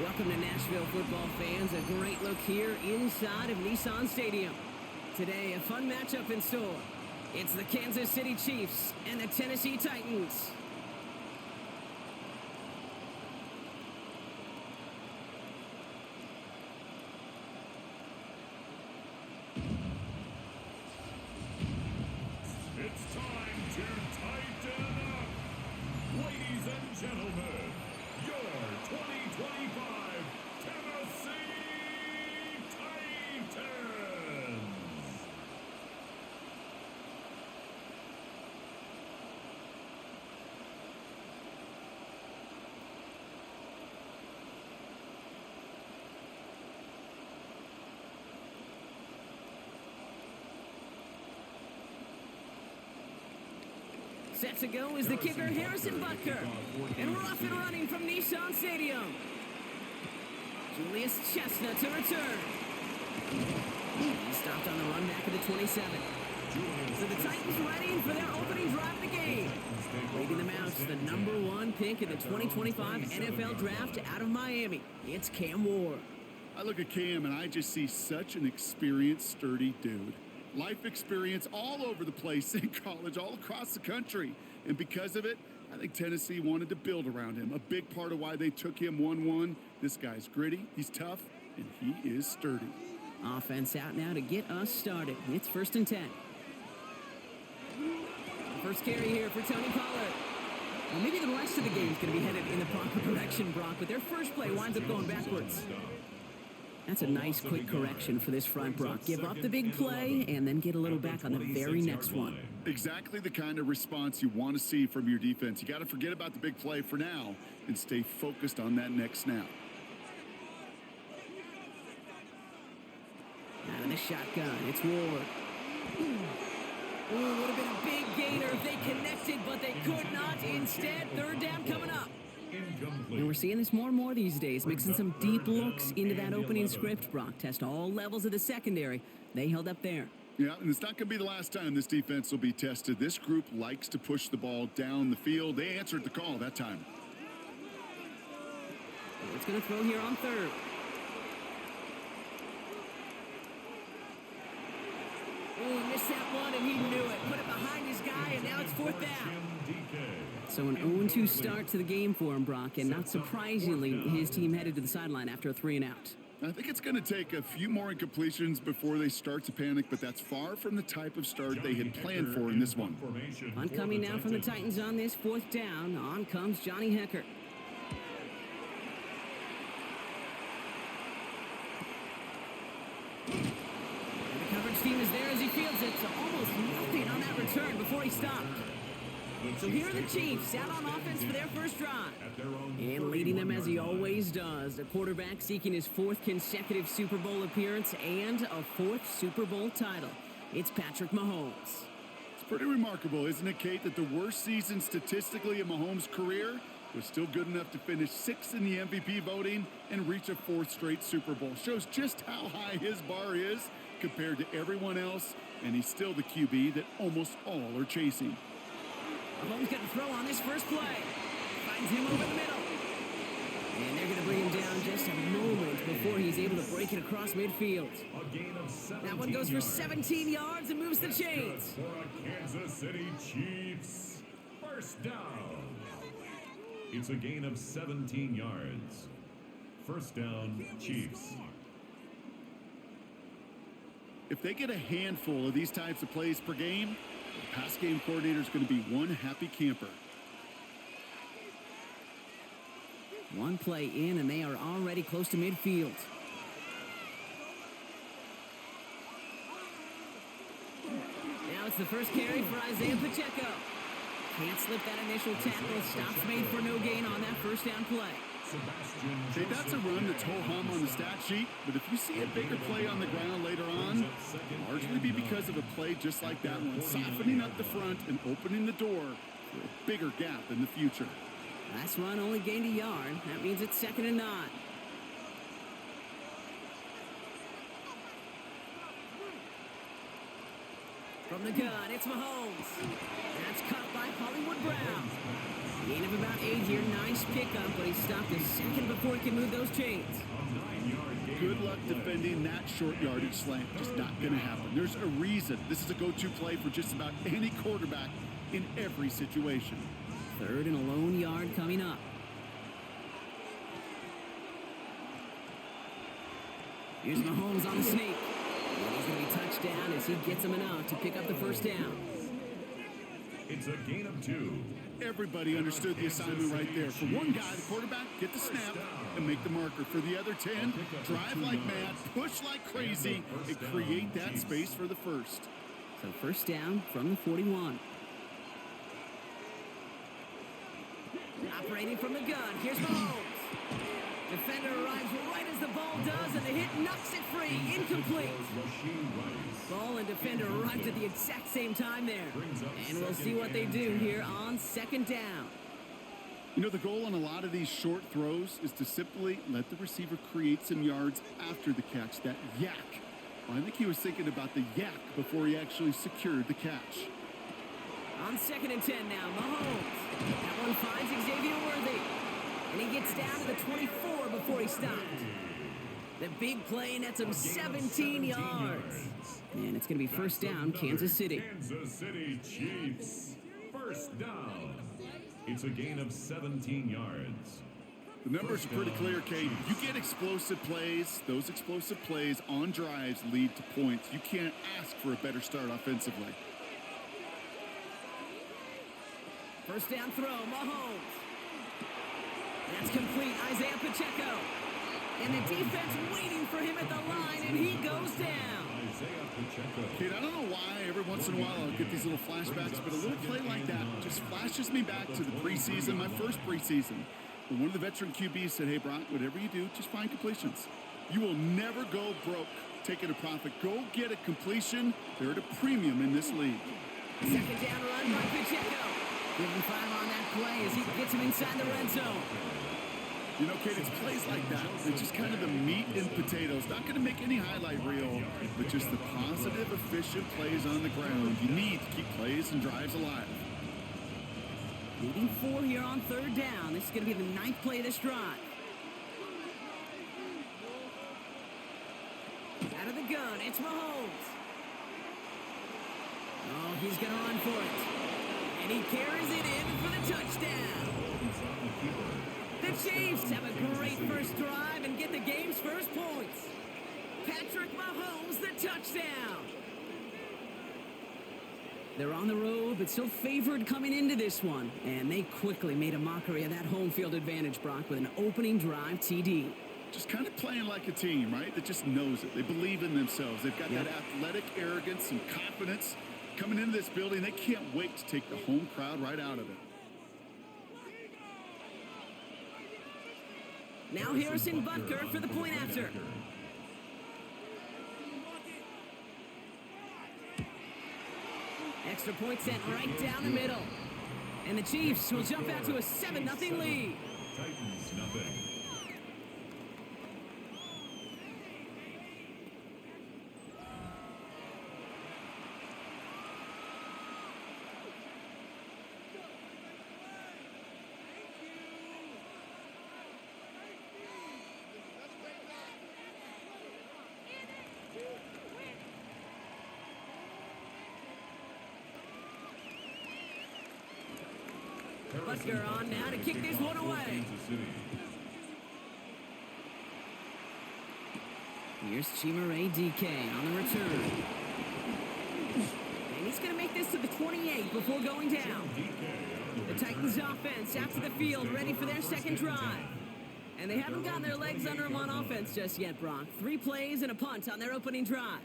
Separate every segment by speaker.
Speaker 1: Welcome to Nashville football fans. A great look here inside of Nissan Stadium. Today, a fun matchup in store. It's the Kansas City Chiefs and the Tennessee Titans.
Speaker 2: It's time to tighten up. Ladies and gentlemen, your 2025 Tennessee Titans.
Speaker 1: Set to go is the kicker, Harrison Butker. And we're off and running from Nissan Stadium. Julius Chestnut to return. He stopped on the run back at the 27. So the Titans ready for their opening drive of the game. Leading them out to the #1 pick in the 2025 NFL Draft out of Miami. It's Cam Ward.
Speaker 3: I look at Cam and I just see such an experienced, sturdy dude. Life experience all over the place in college, all across the country. And because of it, I think Tennessee wanted to build around him. A big part of why they took him 1-1. This guy's gritty, he's tough, and he is sturdy.
Speaker 1: Offense out now to get us started. It's 1st and 10. First carry here for Tony Pollard. Well, maybe the rest of the game is going to be headed in the proper direction, Brock, but their first play winds up going backwards. That's a nice, quick correction for this front, Brock. Give up the big play and then get a little back on the very next one.
Speaker 3: Exactly the kind of response you want to see from your defense. You got to forget about the big play for now and stay focused on that next snap.
Speaker 1: Out of the shotgun, it's Ward. Ooh, would have been a big gainer if they connected, but they could not. Instead, 3rd down coming up. And we're seeing this more and more these days, mixing some deep looks into that opening script, Brock. Test all levels of the secondary. They held up there.
Speaker 3: Yeah, and it's not going to be the last time this defense will be tested. This group likes to push the ball down the field. They answered the call that time.
Speaker 1: It's going to throw here on 3rd. Oh, he missed that one, and he knew it. Put it behind his guy, and now it's 4th down. So an 0-2 start to the game for him, Brock, and not surprisingly, his team headed to the sideline after a 3-and-out.
Speaker 3: I think it's going to take a few more incompletions before they start to panic, but that's far from the type of start they had planned for in this one.
Speaker 1: Coming now from the Titans on this 4th down. On comes Johnny Hekker. And the coverage team is there as he fields it, so almost nothing on that return before he stopped. So here are the Chiefs out on offense for their first drive. And leading them as he always does, the quarterback seeking his 4th consecutive Super Bowl appearance and a 4th Super Bowl title. It's Patrick Mahomes.
Speaker 3: It's pretty remarkable, isn't it, Kate, that the worst season statistically in Mahomes' career was still good enough to finish 6th in the MVP voting and reach a 4th straight Super Bowl. Shows just how high his bar is compared to everyone else, and he's still the QB that almost all are chasing.
Speaker 1: Mahomes got to throw on this first play. Finds him over the middle. And they're going to bring him down just a moment before he's able to break it across midfield. That one goes for 17 yards and moves the chains.
Speaker 2: For a Kansas City Chiefs first down. It's a gain of 17 yards. First down, Chiefs.
Speaker 3: If they get a handful of these types of plays per game, the pass game coordinator is going to be one happy camper.
Speaker 1: One play in, and they are already close to midfield. Now it's the first carry for Isaiah Pacheco. Can't slip that initial tackle. Stops made for no gain on that first down play.
Speaker 3: Hey, that's a run that's ho-hum on the stat sheet, but if you see a bigger play on the ground later on, it'll largely be because of a play just like that one, softening up the front and opening the door for a bigger gap in the future.
Speaker 1: Last run only gained a yard. That means it's 2nd and 9. From the gun, it's Mahomes. That's caught by Hollywood Brown. Gain of about 8 here. Nice pickup, but he stopped a second before he can move those chains.
Speaker 2: A 9-yard gain.
Speaker 3: Good luck defending that short yardage slant. Just not going to happen. There's a reason this is a go-to play for just about any quarterback in every situation.
Speaker 1: 3rd and a lone yard coming up. Here's Mahomes on the sneak. And he's going to be touchdown as he gets him enough to pick up the first down.
Speaker 2: It's a gain of 2.
Speaker 3: Everybody understood the assignment right there. For one guy, the quarterback, get the snap and make the marker. For the other 10, drive like mad, push like crazy, and create that space for the first.
Speaker 1: So first down from the 41. Operating from the gun, here's Mahomes. Defender arrives right as the ball does, and the hit knocks it free. Incomplete. Ball and defender arrived at the exact same time there. And we'll see what they do here on 2nd down.
Speaker 3: You know, the goal on a lot of these short throws is to simply let the receiver create some yards after the catch, that yak. Well, I think he was thinking about the yak before he actually secured the catch.
Speaker 1: On 2nd and 10 now, Mahomes. That one finds Xavier Worthy. And he gets down to the 24 before he stopped. The big play nets him 17 yards. And it's going to be first down, Kansas City.
Speaker 2: Kansas City Chiefs. First down. It's a gain of 17 yards.
Speaker 3: The numbers are pretty clear, Kate. You get explosive plays. Those explosive plays on drives lead to points. You can't ask for a better start offensively.
Speaker 1: First down throw, Mahomes. That's complete, Isaiah Pacheco. And the defense waiting for him at the line, and he goes down.
Speaker 2: Isaiah Pacheco.
Speaker 3: Kate, I don't know why every once in a while I'll get these little flashbacks, but a little play like that just flashes me back to the preseason, my first preseason. When one of the veteran QBs said, hey, Brock, whatever you do, just find completions. You will never go broke taking a profit. Go get a completion. They're at a premium in this league.
Speaker 1: 2nd down run by Pacheco. Give him 5 on that play as he gets him inside the red zone.
Speaker 3: You know, Kate, it's plays like that. It's just kind of the meat and potatoes. Not going to make any highlight reel, but just the positive, efficient plays on the ground. You need to keep plays and drives alive.
Speaker 1: Leading 4 here on 3rd down. This is going to be the 9th play of this drive. Out of the gun, it's Mahomes. Oh, he's going to run for it. And he carries it in for the touchdown. The Chiefs have a great first drive and get the game's first points. Patrick Mahomes, the touchdown. They're on the road, but still favored coming into this one. And they quickly made a mockery of that home field advantage, Brock, with an opening drive TD.
Speaker 3: Just kind of playing like a team, right? That just knows it. They believe in themselves. They've got that athletic arrogance and confidence. Coming into this building, they can't wait to take the home crowd right out of it.
Speaker 1: Now Harrison Butker for the point after. Extra point sent right down the middle. And the Chiefs will jump out to a 7-0 lead.
Speaker 2: Titans nothing.
Speaker 1: Butker on now to kick this one away. Here's Chimere DK on the return. And he's going to make this to the 28 before going down. The Titans offense out to the field, ready for their second drive. And they haven't gotten their legs under them on offense just yet, Brock. 3 plays and a punt on their opening drive.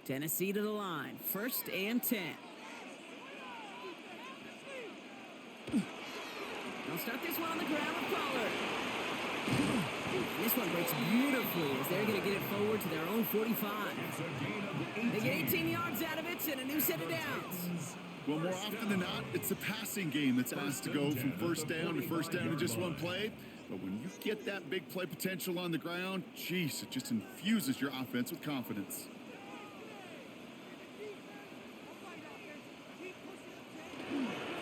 Speaker 1: Tennessee to the line. 1st and 10. They'll start this one on the ground with Pollard. This one breaks beautifully as they're going to get it forward to their own 45. They get 18 yards out of it and a new set of downs.
Speaker 3: Well, more often than not, it's the passing game that's asked to go from first down in just one play. But when you get that big play potential on the ground, geez, it just infuses your offense with confidence.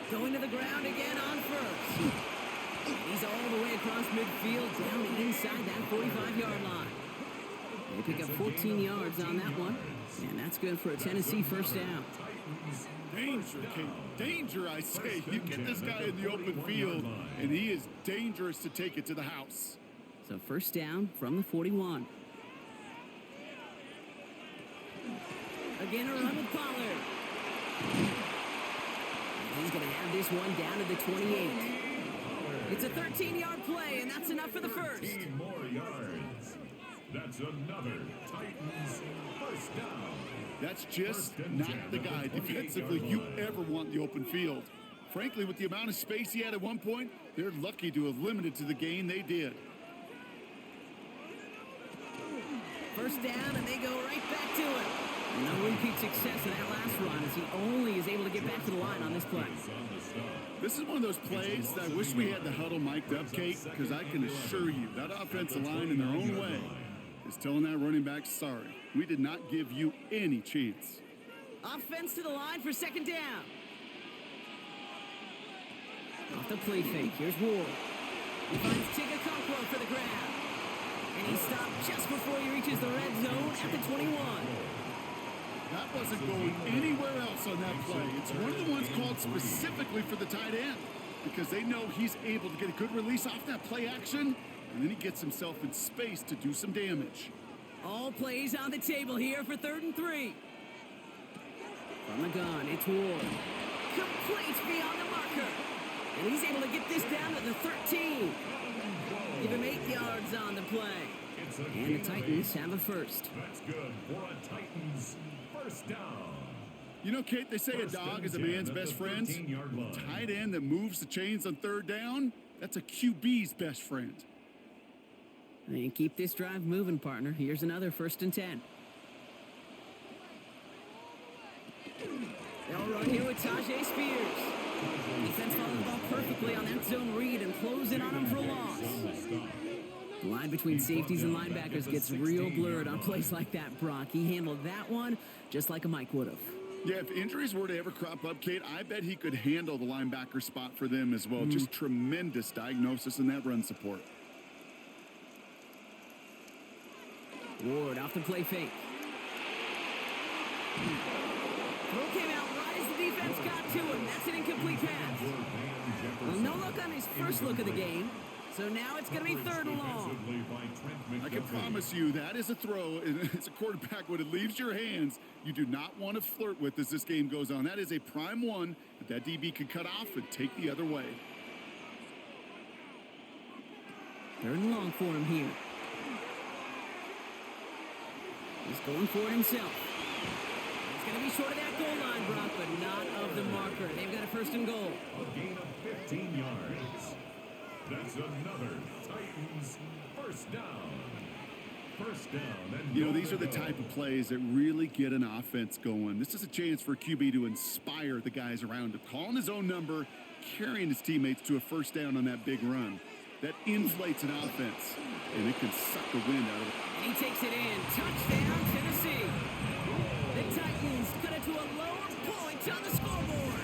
Speaker 1: Going to the ground again on first. He's all the way across midfield, down inside that 45-yard line. They pick up 14 yards on that one, and that's good for a Tennessee first down.
Speaker 3: Danger, Kate. Danger, I say. You get this guy in the open field, and he is dangerous to take it to the house.
Speaker 1: So first down from the 41. Again, a run with Pollard. He's going to have this one down to the 28. It's a 13-yard play, and that's enough for the first.
Speaker 2: 13 more yards. That's another Titans first down.
Speaker 3: That's just not the guy defensively you ever want in the open field. Frankly, with the amount of space he had at one point, they're lucky to have limited to the gain they did.
Speaker 1: First down, and they go right back to it. No repeat success in that last run as he only is able to get back to the line on this play.
Speaker 3: This is one of those plays that I wish we had the huddle mic'd up, Kate, because I can assure you that offensive line in their own way is telling that running back, sorry, we did not give you any chance.
Speaker 1: Offense to the line for second down. Off the play fake, here's Ward. He finds Tigger for the grab. And he stopped just before he reaches the red zone at the 21.
Speaker 3: That wasn't going anywhere else on that play. It's one of the ones called specifically for the tight end because they know he's able to get a good release off that play action, and then he gets himself in space to do some damage.
Speaker 1: All plays on the table here for 3rd and 3. From the gun, it's Ward. Complete beyond the marker. And he's able to get this down to the 13. Give him 8 yards on the play. And the Titans have a first.
Speaker 2: That's good for a Titans first down.
Speaker 3: You know, Kate, they say a dog is a man's best friend. Tight end that moves the chains on 3rd down, that's a QB's best friend.
Speaker 1: And keep this drive moving, partner. Here's another 1st and 10. They'll run here with Tajay Spears. Defense following the ball perfectly on that zone read and close in on him for a loss. The line between safeties and linebackers gets real blurred on plays like that, Brock. He handled that one just like a Mike would have.
Speaker 3: Yeah, if injuries were to ever crop up, Kate, I bet he could handle the linebacker spot for them as well. Just tremendous diagnosis in that run support.
Speaker 1: Ward off the play fake. Throw came out right as the defense got to him. That's an incomplete pass. Well, no look on his first look of the game. So now it's going to be 3rd and long.
Speaker 3: I can promise you that is a throw, and as a quarterback, when it leaves your hands, you do not want to flirt with as this game goes on. That is a prime one that DB can cut off and take the other way.
Speaker 1: 3rd and long for him here. He's going for it himself. He's going to be short of that goal line, Brock, but not of the marker. They've got a 1st and goal.
Speaker 2: A gain of 15 yards. That's another Titans first down. First down. And
Speaker 3: you know, these are the type of plays that really get an offense going. This is a chance for QB to inspire the guys around him. Calling his own number, carrying his teammates to a first down on that big run. That inflates an offense, and it can suck the wind out of it.
Speaker 1: And he takes it in. Touchdown, Tennessee. The Titans cut it to a lower point on the scoreboard.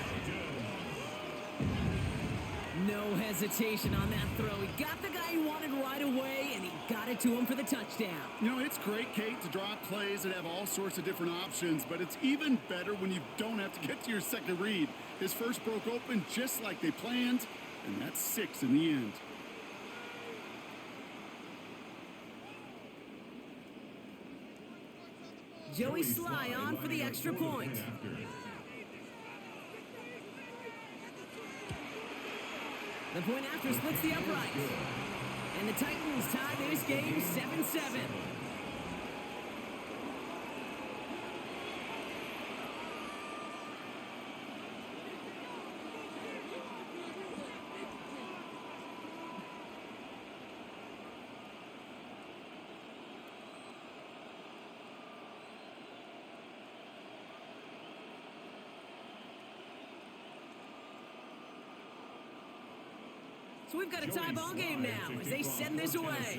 Speaker 1: No hesitation on that throw. He got the guy he wanted right away, and he got it to him for the touchdown.
Speaker 3: You know, it's great, Kate, to draw plays that have all sorts of different options, but it's even better when you don't have to get to your second read. His first broke open just like they planned, and that's 6 in the end.
Speaker 1: Joey Sly on for the extra point. The point after splits the upright. And the Titans tie this game 7-7. So we've got a tie ball game now as they send this away.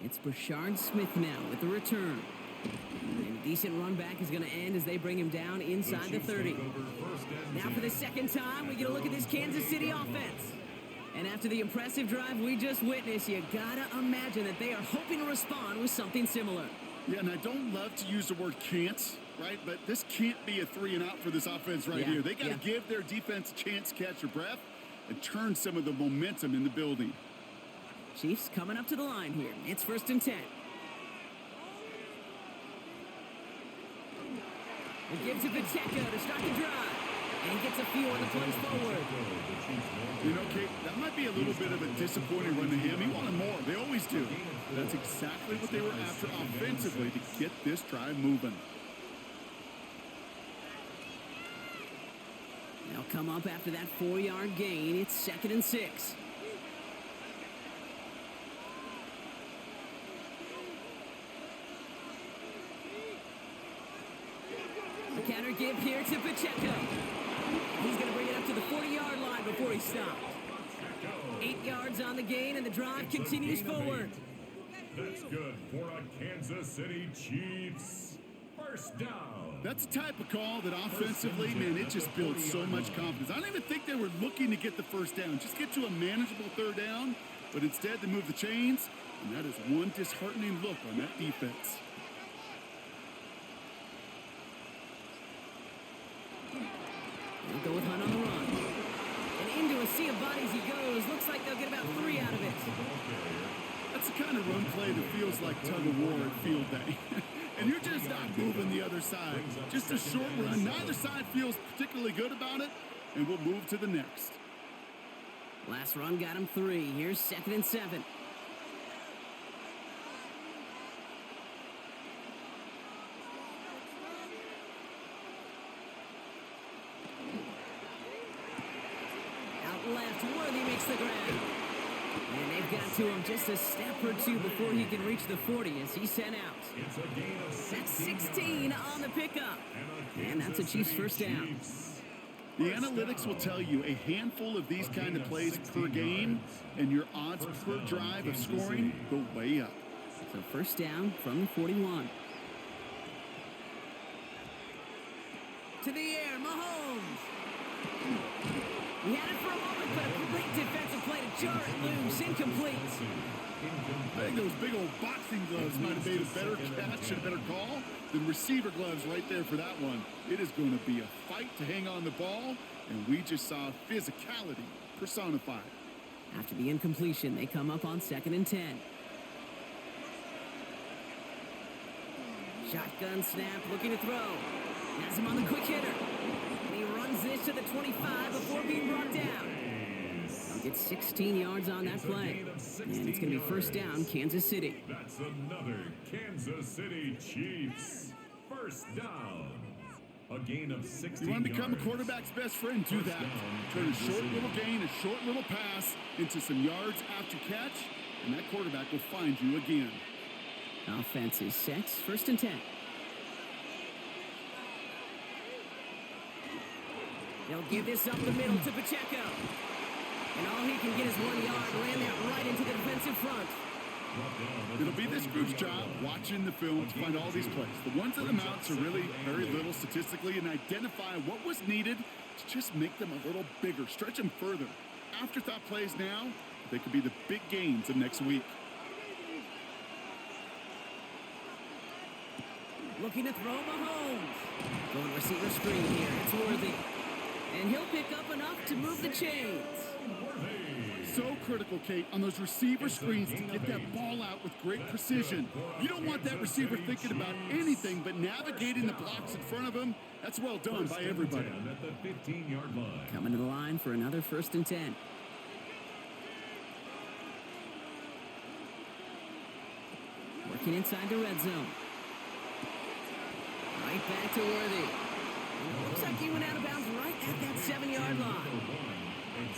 Speaker 1: It's Brashard Smith now with the return. And a decent run back is going to end as they bring him down inside the 30. Now for the second time, we get a look at this Kansas City offense. And after the impressive drive we just witnessed, you gotta imagine that they are hoping to respond with something similar.
Speaker 3: Yeah, and I don't love to use the word can't, right? But this can't be a 3 and out for this offense right here. They got to give their defense a chance to catch their breath and turn some of the momentum in the building.
Speaker 1: Chiefs coming up to the line here. It's 1st and 10. It gives to Pacheco to start the drive. And he gets a few on the plays forward.
Speaker 3: You know, Kate, that might be a little bit of a disappointing run to him. He wanted more. They always do. That's exactly what they were after offensively to get this drive moving.
Speaker 1: They'll come up after that 4-yard gain. It's 2nd and 6. The counter give here to Pacheco. He's going to bring it up to the 40-yard line before he stopped. 8 yards on the gain, and the drive continues forward.
Speaker 2: That's good for a Kansas City Chiefs. 1st down.
Speaker 3: That's the type of call that offensively, man, it just builds so much confidence. I don't even think they were looking to get the 1st down. Just get to a manageable 3rd down, but instead they move the chains, and that is one disheartening look on that defense.
Speaker 1: They'll go with Hunt on the run. And into a sea of bodies he goes. Looks like they'll get about 3 out of it.
Speaker 3: That's the kind of run play that feels like tug-of-war at field day. And you're just not moving the other side. Just a short run. Neither side feels particularly good about it, and we'll move to the next.
Speaker 1: Last run got him 3. Here's 2nd and 7. Left, Worthy makes the grab. And they've got to him just a step or two before he can reach the 40 as he's sent out. That's 16 on the pickup. And that's a Chiefs 1st down.
Speaker 3: The analytics will tell you a handful of these kind of plays per game, and your odds per drive of scoring go way up.
Speaker 1: So 1st down from the 41. To the air, Mahomes. He had it for a moment, but a great defensive play to jar it loose. Incomplete.
Speaker 3: I think those big old boxing gloves might have made a better catch and a better call than receiver gloves right there for that one. It is going to be a fight to hang on the ball, and we just saw physicality personified.
Speaker 1: After the incompletion, they come up on 2nd and 10. Shotgun snap, looking to throw. Has him on the quick hitter. And he runs this to the 25 before being brought down. They'll get 16 yards on that play. And it's going to be 1st down, Kansas City.
Speaker 2: That's another Kansas City Chiefs 1st down. A gain of 16
Speaker 3: You want to become a
Speaker 2: yards.
Speaker 3: quarterback's best friend? Do that. Turn a short little gain, a short little pass into some yards after catch, and that quarterback will find you again.
Speaker 1: Offense is set. 1st and 10. They'll give this up the middle to Pacheco. And all he can get is 1 yard. Ran that right into the defensive front.
Speaker 3: It'll be this group's job watching the film to find all these plays. The ones that amount to really very little statistically and identify what was needed to just make them a little bigger, stretch them further. Afterthought plays now, they could be the big gains of next week.
Speaker 1: Looking to throw Mahomes. Going receiver screen here. It's Worthy. And he'll pick up enough to move the chains.
Speaker 3: So critical, Kate, on those receiver screens to get that ball out with great precision. You don't want that receiver thinking about anything but navigating the blocks in front of him. That's well done by everybody.
Speaker 2: At the 15-yard line.
Speaker 1: Coming to the line for another 1st and 10. Working inside the red zone. Right back to Worthy. And it looks like he went out of bounds right at that 7-yard line.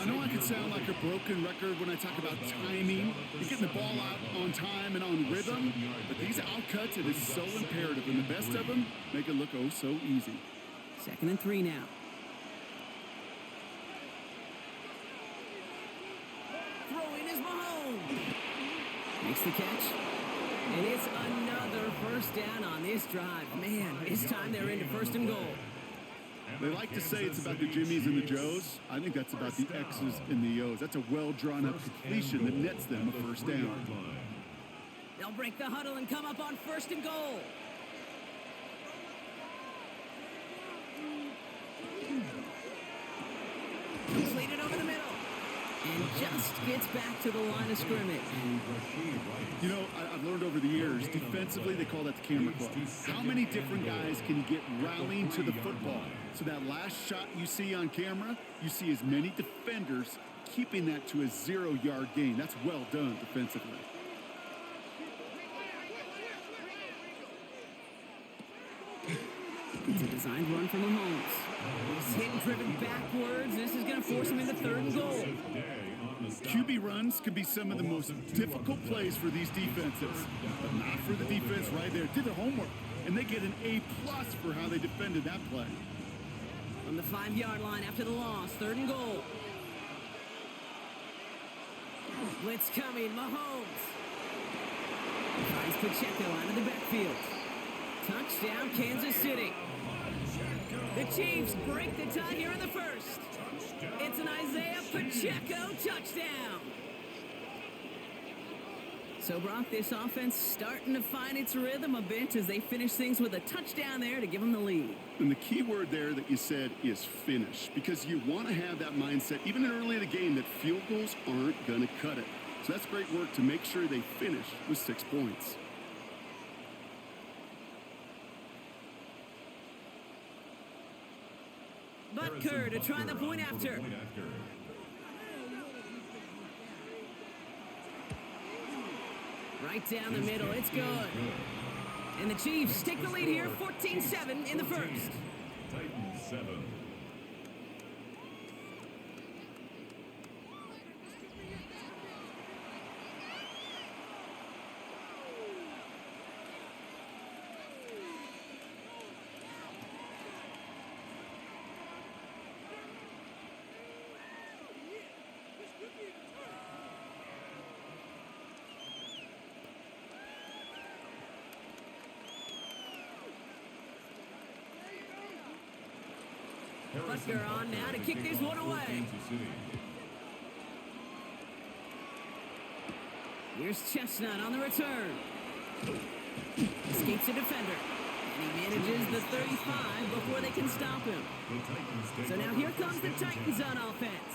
Speaker 3: I know I can sound like a broken record when I talk about timing, and getting the ball out on time and on rhythm, but these outcuts, it is so imperative, and the best of them make it look oh so easy.
Speaker 1: 2nd and 3 now. Mahomes. Makes the catch. And it's another first down on this drive. Man, this time they're into first and goal.
Speaker 3: They like to say it's about the Jimmies and the Joes. I think that's about the X's and the O's. That's a well-drawn-up completion that nets them a first down.
Speaker 1: They'll break the huddle and come up on first and goal. Completed over the middle. And just gets back to the line of scrimmage.
Speaker 3: You know, I've learned over the years, defensively, they call that the camera club. How many different guys can you get rallying to the football? So that last shot you see on camera, you see as many defenders keeping that to a 0-yard gain. That's well done defensively.
Speaker 1: It's a designed run from Mahomes. He's hit and driven backwards. This is going to force him into third and goal.
Speaker 3: QB runs can be some of the most difficult plays for these defenses, but not for the defense right there. Did their homework, and they get an A+ for how they defended that play.
Speaker 1: From the 5-yard line after the loss, third and goal. Blitz coming, Mahomes. Finds Pacheco out of the backfield. Touchdown, Kansas City. The Chiefs break the tie here in the first. It's an Isaiah Pacheco touchdown. So, Brock, this offense starting to find its rhythm a bit as they finish things with a touchdown there to give them the lead.
Speaker 3: And the key word there that you said is finish, because you want to have that mindset, even early in the game, that field goals aren't going to cut it. So that's great work to make sure they finish with 6 points.
Speaker 1: Butker to try the point after. Right down the middle, it's good. And the Chiefs take the lead here, 14-7 in the first.
Speaker 2: Titans 7.
Speaker 1: Butker on now to kick this one away. Here's Chestnut on the return. Escapes a defender. And he manages the 35 before they can stop him. So now here comes the Titans on offense.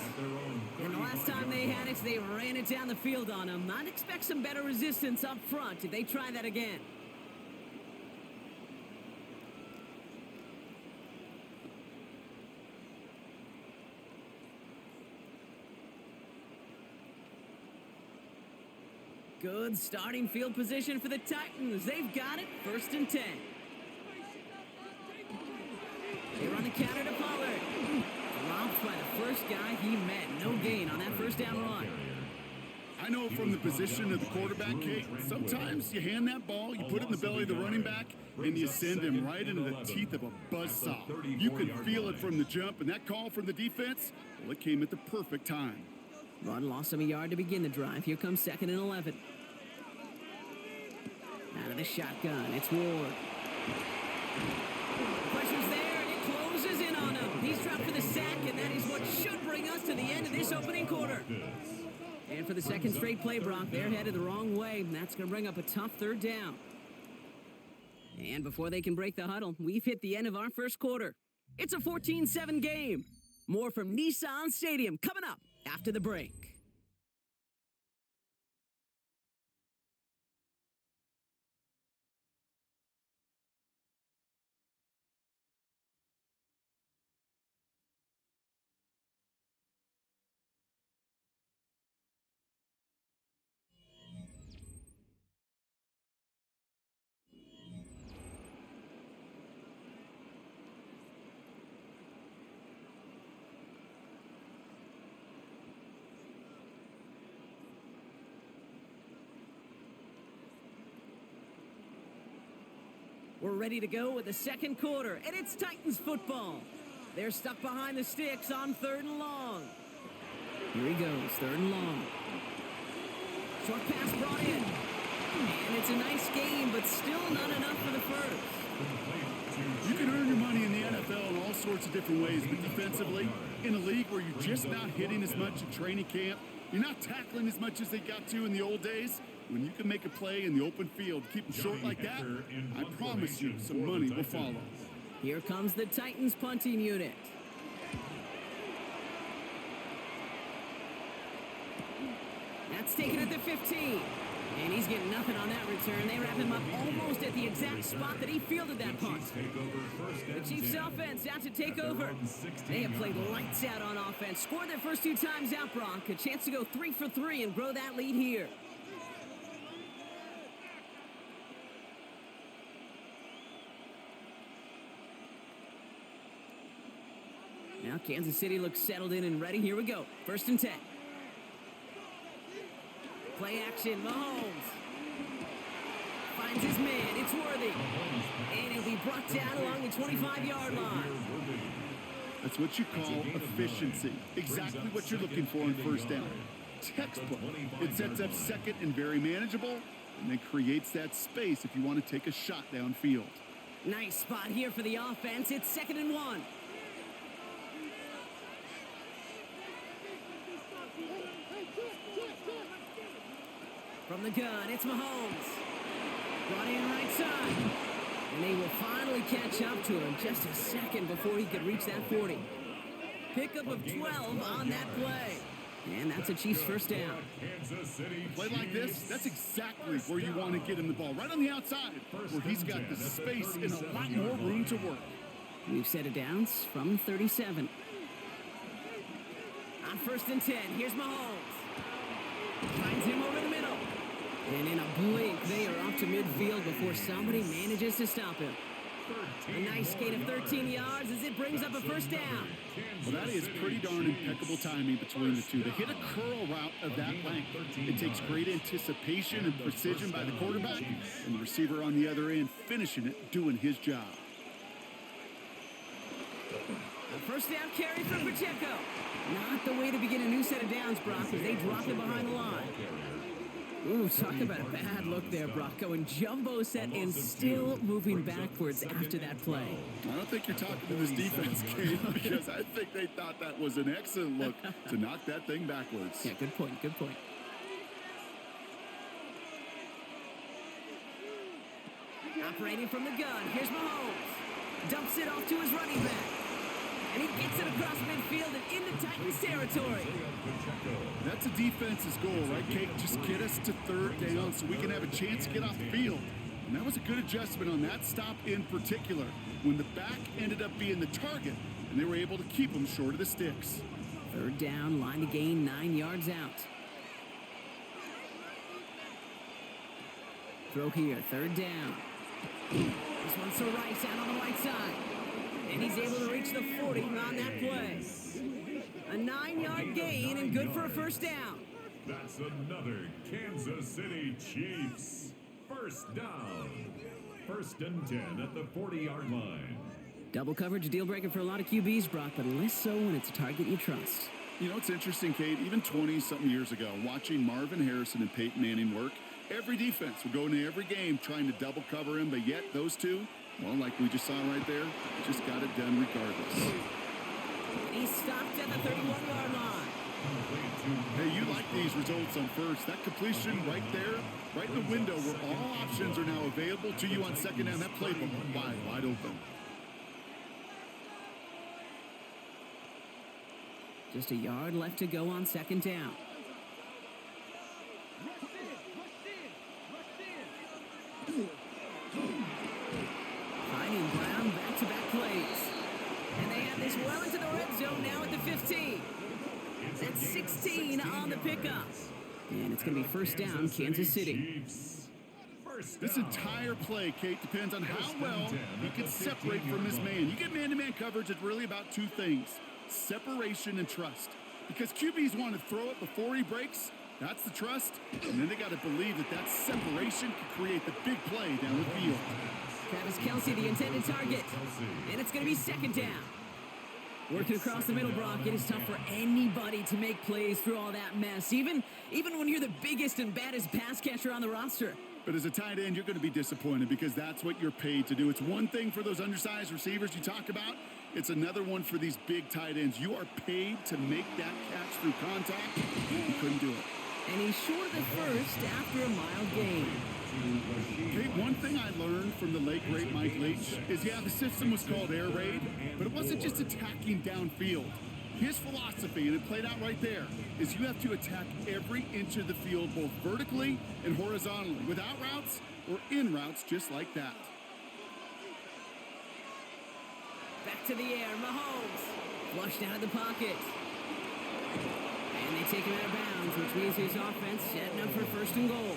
Speaker 1: And the last time they had it, they ran it down the field on them. I'd expect some better resistance up front if they try that again. Good starting field position for the Titans. They've got it. First and 10. They run the counter to Pollard. Dropped by the first guy he met. No gain on that first down run.
Speaker 3: I know from the position of the quarterback, Kate, sometimes you hand that ball, you put it in the belly of the running back, and you send him right into the teeth of a buzzsaw. You can feel it from the jump, and that call from the defense, well, it came at the perfect time.
Speaker 1: Run lost him a yard to begin the drive. Here comes 2nd and 11. Out of the shotgun, it's Ward. Pressure's there, and it closes in on him. He's dropped for the sack, and that is what should bring us to the end of this opening quarter. And for the second straight play, Brock, they're headed the wrong way, and that's going to bring up a tough third down. And before they can break the huddle, we've hit the end of our first quarter. It's a 14-7 game. More from Nissan Stadium coming up after the break. We're ready to go with the second quarter, and it's Titans football. They're stuck behind the sticks on 3rd and long. Here he goes, 3rd and long. Short pass brought in. And it's a nice game, but still not enough for the first.
Speaker 3: You can earn your money in the NFL in all sorts of different ways, but defensively, in a league where you're just not hitting as much at training camp, you're not tackling as much as they got to in the old days, when you can make a play in the open field, keep them short like that, I promise you some money will follow.
Speaker 1: Here comes the Titans punting unit. That's taken at the 15. And he's getting nothing on that return. They wrap him up almost at the exact spot that he fielded that punt. The Chiefs offense out to take over. They have played lights out on offense. Scored their first 2 times out, Brock. A chance to go 3 for 3 and grow that lead here. Now Kansas City looks settled in and ready. Here we go. 1st and 10. Play action, Mahomes. Finds his man, it's Worthy. And he'll be brought down along the 25-yard line.
Speaker 3: That's what you call efficiency. Exactly what you're looking for on 1st down. Textbook. It sets up 2nd and very manageable, and then creates that space if you want to take a shot downfield.
Speaker 1: Nice spot here for the offense. It's 2nd and 1. From the gun, it's Mahomes. Brought in right side. And they will finally catch up to him just a second before he could reach that 40. Pickup of 12 on that play. And that's a Chiefs 1st down.
Speaker 3: Play like this, that's exactly where you want to get him the ball. Right on the outside, where he's got the space and a lot more room to work.
Speaker 1: We've set it down from 37. On 1st and 10, here's Mahomes. Finds him over the middle. And in a blink, they are off to midfield before somebody manages to stop him. A nice gain of 13 yards as it brings up a 1st down.
Speaker 3: Well, that is pretty darn impeccable timing between the two. They hit a curl route of that length. It takes great anticipation and precision by the quarterback, and the receiver on the other end finishing it, doing his job.
Speaker 1: A 1st down carry from Pacheco. Not the way to begin a new set of downs, Brock, as they drop it behind the line. Ooh, talk about a bad look there, Brock. Going jumbo set and still moving backwards after that play.
Speaker 3: I don't think you're talking to this defense, Kate, because I think they thought that was an excellent look to knock that thing backwards.
Speaker 1: Yeah, good point, good point. Operating from the gun, here's Mahomes. Dumps it off to his running back. And he gets it across midfield and into Titans territory.
Speaker 3: That's a defense's goal, right, Kate? Just get us to 3rd down so we can have a chance to get off the field. And that was a good adjustment on that stop in particular, when the back ended up being the target, and they were able to keep him short of the sticks.
Speaker 1: 3rd down, line to gain 9 yards out. Throw here, 3rd down. This one's to Rice out on the right side. And he's able to reach the 40 on that play. A 9-yard gain and good for a 1st down.
Speaker 2: That's another Kansas City Chiefs 1st down. 1st and 10 at the 40-yard line.
Speaker 1: Double coverage, deal breaker for a lot of QBs, Brock, but less so when it's a target you trust.
Speaker 3: You know, it's interesting, Kate, even 20-something years ago, watching Marvin Harrison and Peyton Manning work, every defense would go into every game trying to double cover him, but yet those two, well, like we just saw right there, just got it done regardless.
Speaker 1: He stopped at the 31-yard line.
Speaker 3: Hey, you like these results on 1st. That completion right there, right in the window where all options are now available to you on 2nd down. That playbook wide open.
Speaker 1: Just a yard left to go on 2nd down. Finding ground, back-to-back plays. And they have this well into the red zone now at the 15. That's 16 on the pickup. And it's going to be 1st down, Kansas City.
Speaker 3: This entire play, Kate, depends on how well he can separate from his man. You get man-to-man coverage, it's really about 2 things. Separation and trust. Because QBs want to throw it before he breaks. That's the trust. And then they got to believe that that separation can create the big play down the field.
Speaker 1: Travis Kelce, the intended target. And it's going to be 2nd down. Working across the middle, Brock. It is tough for anybody to make plays through all that mess, even when you're the biggest and baddest pass catcher on the roster.
Speaker 3: But as a tight end, you're going to be disappointed because that's what you're paid to do. It's one thing for those undersized receivers you talk about. It's another one for these big tight ends. You are paid to make that catch through contact. You couldn't do it.
Speaker 1: And he's short of the first after a mild gain.
Speaker 3: Hey, one thing I learned from the late, great Mike Leach is, yeah, the system was called air raid, but it wasn't just attacking downfield. His philosophy, and it played out right there, is you have to attack every inch of the field, both vertically and horizontally, without routes or in routes, just like that.
Speaker 1: Back to the air, Mahomes. Flushed out of the pocket. And they take him out of bounds, which means his offense setting up for first and goal.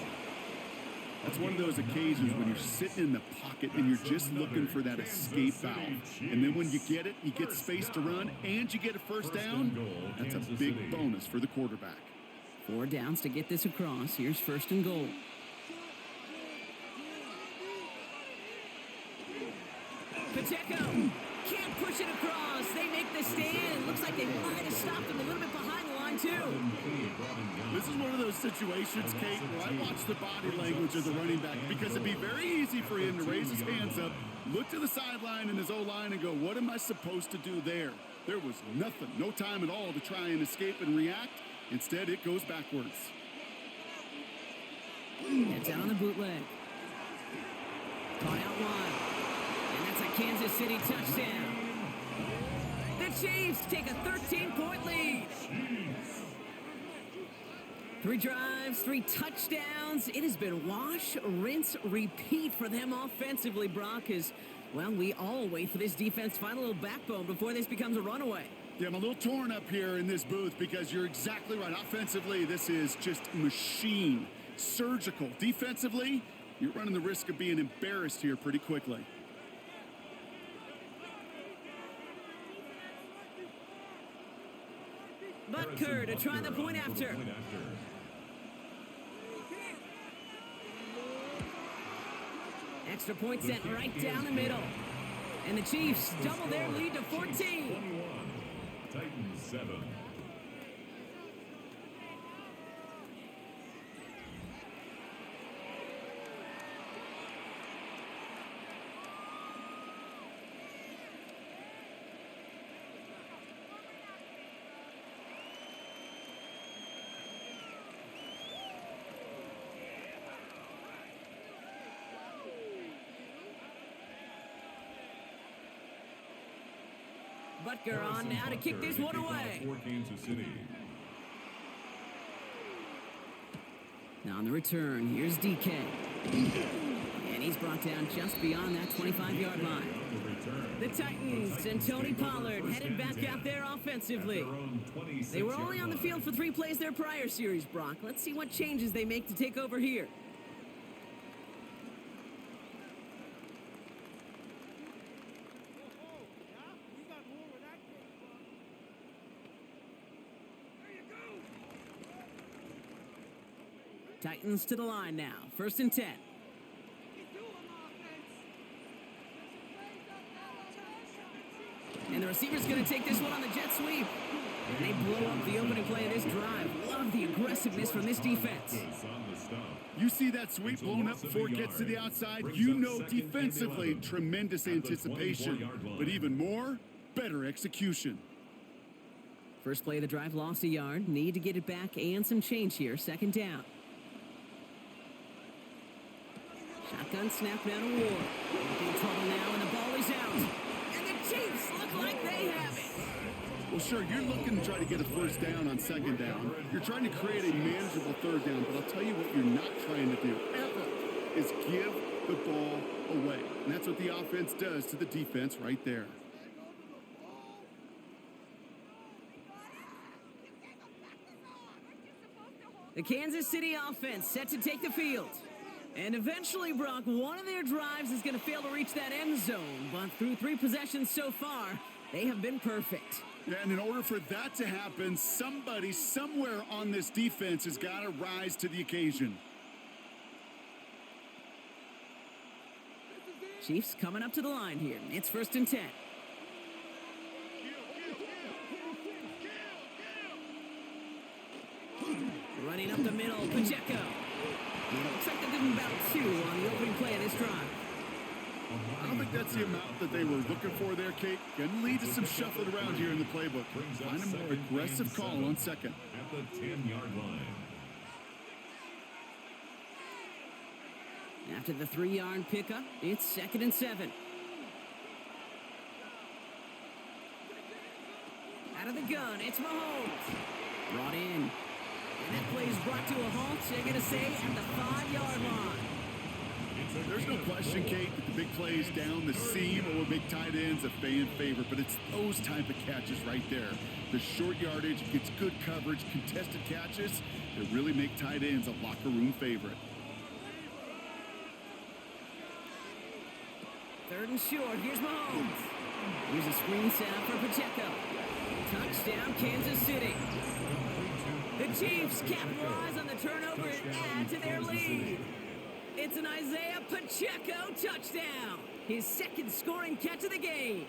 Speaker 3: That's one of those occasions when you're sitting in the pocket and you're just looking for that escape valve. And then when you get it, you get space to run, and you get a first down. That's a big bonus for the quarterback.
Speaker 1: 4 downs to get this across. Here's first and goal. Pacheco can't push it across. They make the stand. Looks like they might have stopped him a little bit behind the line, too.
Speaker 3: This is one of those situations, Kate, where I watch the body language of the running back because it'd be very easy for him to raise his hands up, look to the sideline in his O-line and go, what am I supposed to do there? There was nothing, no time at all to try and escape and react. Instead, it goes backwards.
Speaker 1: It's out on the bootleg. Caught out wide. And that's a Kansas City touchdown. The Chiefs take a 13-point lead. 3 drives, 3 touchdowns. It has been wash, rinse, repeat for them offensively, Brock, as, well, we all wait for this defense to find a little backbone before this becomes a runaway.
Speaker 3: Yeah, I'm a little torn up here in this booth because you're exactly right. Offensively, this is just machine, surgical. Defensively, you're running the risk of being embarrassed here pretty quickly.
Speaker 1: Butker to try the point after. Extra point sent right down the middle. And the Chiefs double their lead to 14.
Speaker 2: 21, Titans 7.
Speaker 1: Butker on now to kick this one away.
Speaker 2: For Kansas City.
Speaker 1: Now on the return, here's DK. And he's brought down just beyond that 25-yard line. The Titans and Tony Pollard headed back out there offensively. They were only on the field for 3 plays their prior series, Brock. Let's see what changes they make to take over here. Titans to the line now. First and 10. And the receiver's going to take this one on the jet sweep. And they blow up the opening play of this drive. Love the aggressiveness from this defense.
Speaker 3: You see that sweep blown up before it gets to the outside? You know defensively, tremendous anticipation. But even more, better execution.
Speaker 1: First play of the drive lost a yard. Need to get it back and some change here. Second down. Shotgun snap now to Ward. In trouble now, and the ball is out. And the Chiefs look like they have it.
Speaker 3: Well, sure, you're looking to try to get a first down on second down. You're trying to create a manageable third down, but I'll tell you what you're not trying to do, ever, is give the ball away. And that's what the offense does to the defense right there.
Speaker 1: The Kansas City offense set to take the field. And eventually, Brock, one of their drives is going to fail to reach that end zone. But through 3 possessions so far, they have been perfect.
Speaker 3: Yeah, and in order for that to happen, somebody somewhere on this defense has got to rise to the occasion.
Speaker 1: Chiefs coming up to the line here. It's first and 10. Running up the middle, Pacheco. And it looks like they're giving about 2 on the opening play of this drive.
Speaker 3: I don't think that's the amount that they were looking for there, Kate. Going to lead to some shuffling around here in the playbook. Find a more aggressive call on second.
Speaker 2: At the 10-yard line.
Speaker 1: After the 3-yard pickup, it's 2nd and 7. Out of the gun, it's Mahomes. Brought in. And that play is brought to a halt, they're going to say, at the 5-yard line.
Speaker 3: There's no question, Kate, that the big plays down the seam or big tight ends a fan favorite, but it's those type of catches right there. The short yardage, gets good coverage, contested catches that really make tight ends a locker room favorite.
Speaker 1: 3rd and short, here's Mahomes. Here's a screen set up for Pacheco. Touchdown, Kansas City. The Chiefs capitalize on the turnover and add to their lead. It's an Isaiah Pacheco touchdown. His 2nd scoring catch of the game.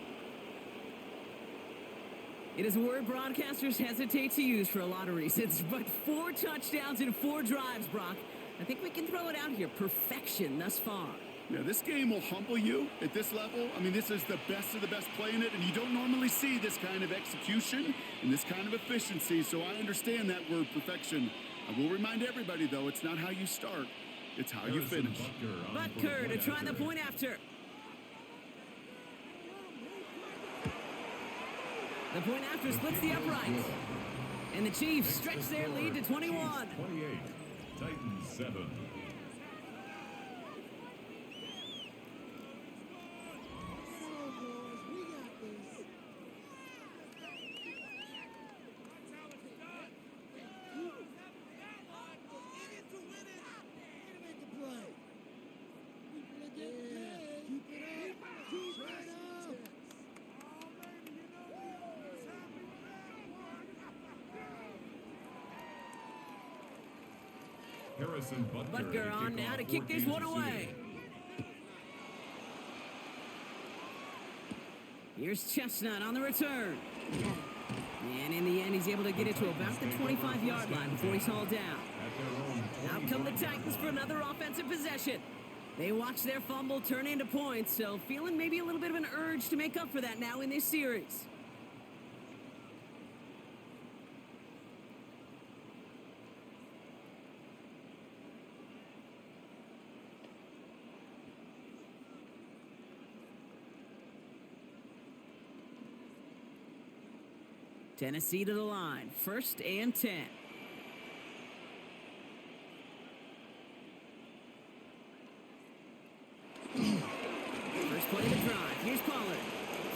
Speaker 1: It is a word broadcasters hesitate to use for a lot of reasons, but 4 touchdowns in 4 drives, Brock. I think we can throw it out here. Perfection thus far.
Speaker 3: Yeah, this game will humble you at this level. I mean, this is the best of the best playing it, and you don't normally see this kind of execution and this kind of efficiency, so I understand that word perfection. I will remind everybody, though, it's not how you start, it's how you finish.
Speaker 1: Butker to try the point after. The point after splits the uprights. And the Chiefs stretch their lead to 21.
Speaker 2: 28, Titans 7.
Speaker 1: Butker on now to kick this one away. Here's Chestnut on the return. And in the end, he's able to get it to about the 25-yard line before he's hauled down. Out come the Titans for another offensive possession. They watch their fumble turn into points, so feeling maybe a little bit of an urge to make up for that now in this series. Tennessee to the line, 1st and 10. First play of the drive, here's Pollard.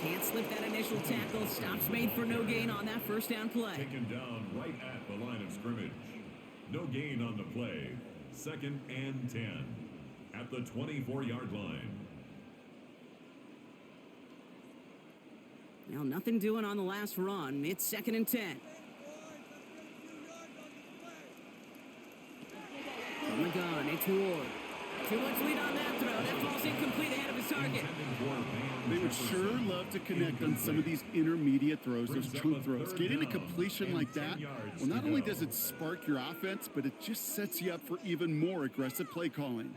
Speaker 1: Can't slip that initial tackle, stops made for no gain on that 1st down play.
Speaker 2: Taken down right at the line of scrimmage. No gain on the play, 2nd and 10. At the 24-yard line.
Speaker 1: Well, nothing doing on the last run. It's 2nd and 10. From the gun, it's Ward. Too much lead on that throw. That ball's incomplete ahead of his target.
Speaker 3: They would sure love to connect on some of these intermediate throws, those chunk throws. Getting a completion like that, well, not only does it spark your offense, but it just sets you up for even more aggressive play calling.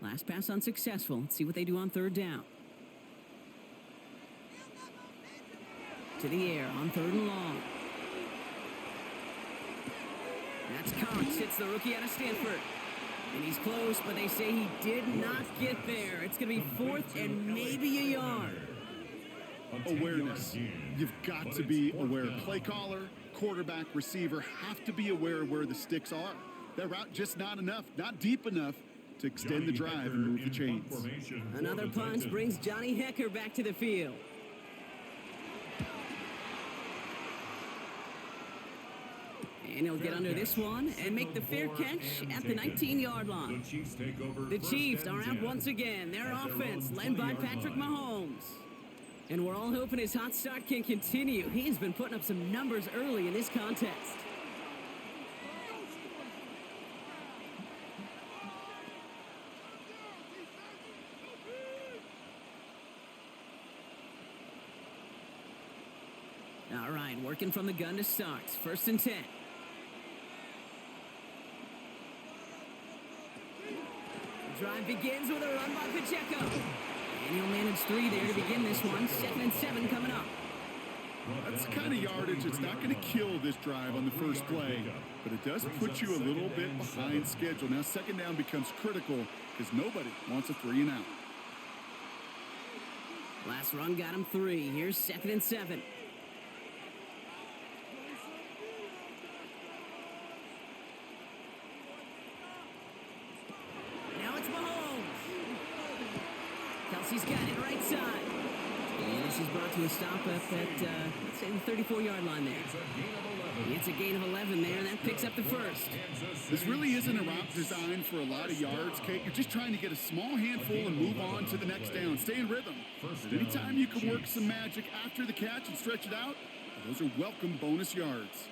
Speaker 1: Last pass unsuccessful. Let's see what they do on 3rd down. To the air on 3rd and long. That's Cox. It's the rookie out of Stanford. And he's close, but they say he did not get there. It's going to be 4th and maybe a yard.
Speaker 3: Awareness. You've got to be aware. Play caller, quarterback, receiver have to be aware of where the sticks are. That route just not enough, not deep enough to extend the drive and move the chains.
Speaker 1: Another punt brings Johnny Hecker back to the field. And he'll get under this one and make the fair catch at the 19-yard line. The Chiefs are out once again. Their offense led by Patrick Mahomes. And we're all hoping his hot start can continue. He's been putting up some numbers early in this contest. All right, working from the gun to start. 1st and 10. drive begins with a run by Pacheco. And he'll manage 3 there to begin this one. 2nd and 7 coming up.
Speaker 3: That's the kind of yardage that's not going to kill this drive on the first play, but it does put you a little bit behind schedule. Now 2nd down becomes critical because nobody wants a 3 and out.
Speaker 1: Last run got him 3. Here's 2nd and 7. Now it's Mahomes. Kelsey's got it right side. And this is brought to a stop up at, let's say, the 34-yard line there. It's a gain of 11 there, and that picks up the first.
Speaker 3: This really isn't a route designed for a lot of yards, Kate. You're just trying to get a small handful and move on to the next down. Stay in rhythm. But anytime you can work some magic after the catch and stretch it out, those are welcome bonus yards.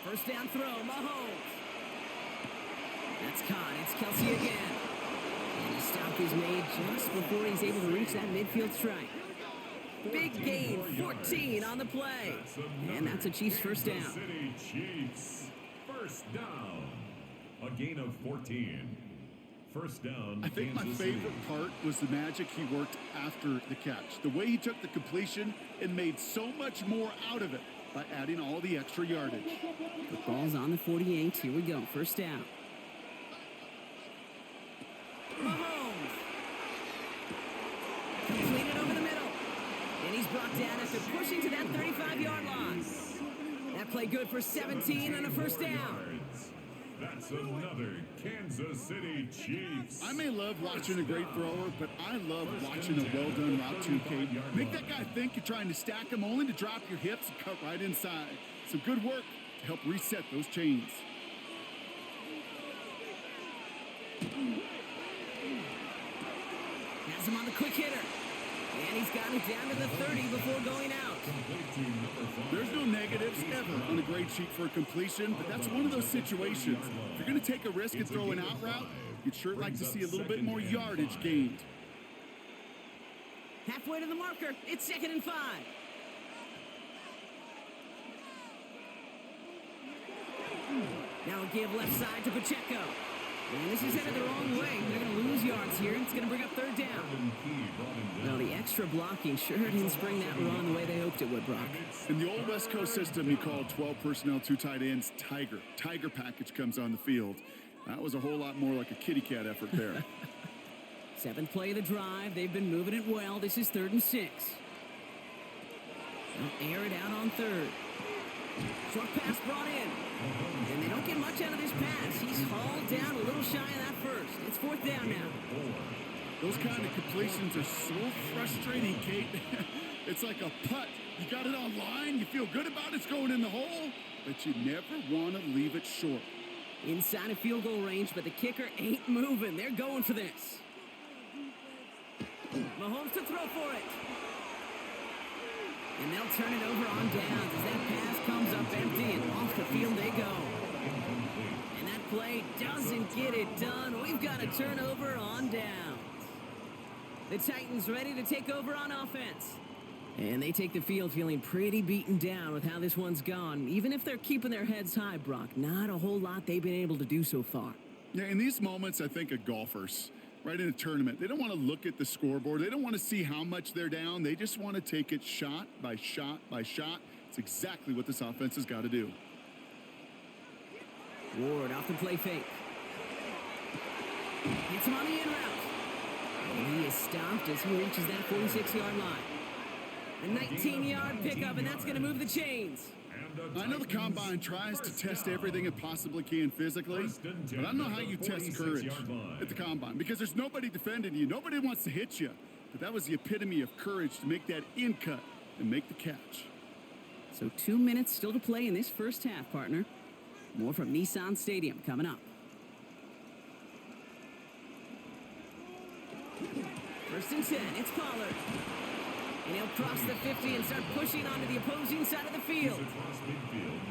Speaker 1: First down throw, Mahomes. That's caught. It's Kelsey again. And the stop is made just before he's able to reach that midfield strike. Big gain, 14 on the play. And that's a Chiefs first down.
Speaker 2: City Chiefs first down. A gain of 14. First down.
Speaker 3: I think my favorite part was the magic he worked after the catch. The way he took the completion and made so much more out of it by adding all the extra yardage.
Speaker 1: The ball's on the 48. Here we go. First down. Mahomes. Completed over the middle. And he's brought down after pushing to that 35-yard line. That play good for 17 and a first down.
Speaker 2: That's another Kansas City Chiefs.
Speaker 3: I may love watching a great thrower, but I love watching a well-done route too, Kate. Make that guy think you're trying to stack him only to drop your hips and cut right inside. Some good work to help reset those chains.
Speaker 1: Has him on the quick hitter. And he's got it down to the 30 before going out.
Speaker 3: There's no negatives ever on a grade sheet for a completion, but that's one of those situations. If you're going to take a risk and throw an out route, you'd sure like to see a little bit more yardage gained.
Speaker 1: Halfway to the marker. It's 2nd and 5. Now a give left side to Pacheco. And this is headed the wrong way. They're going to lose yards here. It's going to bring up 3rd down. Well, the extra blocking sure didn't spring that run the way they hoped it would, Brock.
Speaker 3: In the old West Coast system, you call 12 personnel, 2 tight ends, Tiger. Tiger package comes on the field. That was a whole lot more like a kitty cat effort there.
Speaker 1: 7th play of the drive. They've been moving it well. This is 3rd and 6. They'll air it out on 3rd. Short pass brought in. And they don't get much out of this pass. He's hauled down a little shy of that first. It's 4th down now.
Speaker 3: Those kind of completions are so frustrating, Kate. It's like a putt. You got it on line. You feel good about it. It's going in the hole. But you never want to leave it short.
Speaker 1: Inside of field goal range, but the kicker ain't moving. They're going for this. Mahomes to throw for it. And they'll turn it over on downs as that pass comes up empty and off the field they go. And that play doesn't get it done. We've got a turnover on downs. The Titans ready to take over on offense. And they take the field feeling pretty beaten down with how this one's gone. Even if they're keeping their heads high, Brock, not a whole lot they've been able to do so far.
Speaker 3: Yeah, in these moments, I think of golfers. Right in a tournament, they don't want to look at the scoreboard. They don't want to see how much they're down. They just want to take it shot by shot by shot. It's exactly what this offense has got to do.
Speaker 1: Ward off the play fake. Hits him on the in route. And he is stopped as he reaches that 46-yard line. A 19-yard pickup, and that's going to move the chains.
Speaker 3: I know the Combine tries to test everything it possibly can physically, but I don't know how you test courage at the Combine because there's nobody defending you. Nobody wants to hit you. But that was the epitome of courage to make that in cut and make the catch.
Speaker 1: So 2 minutes still to play in this first half, partner. More from Nissan Stadium coming up. First and 10, it's Pollard. And he'll cross the 50 and start pushing onto the opposing side of the field.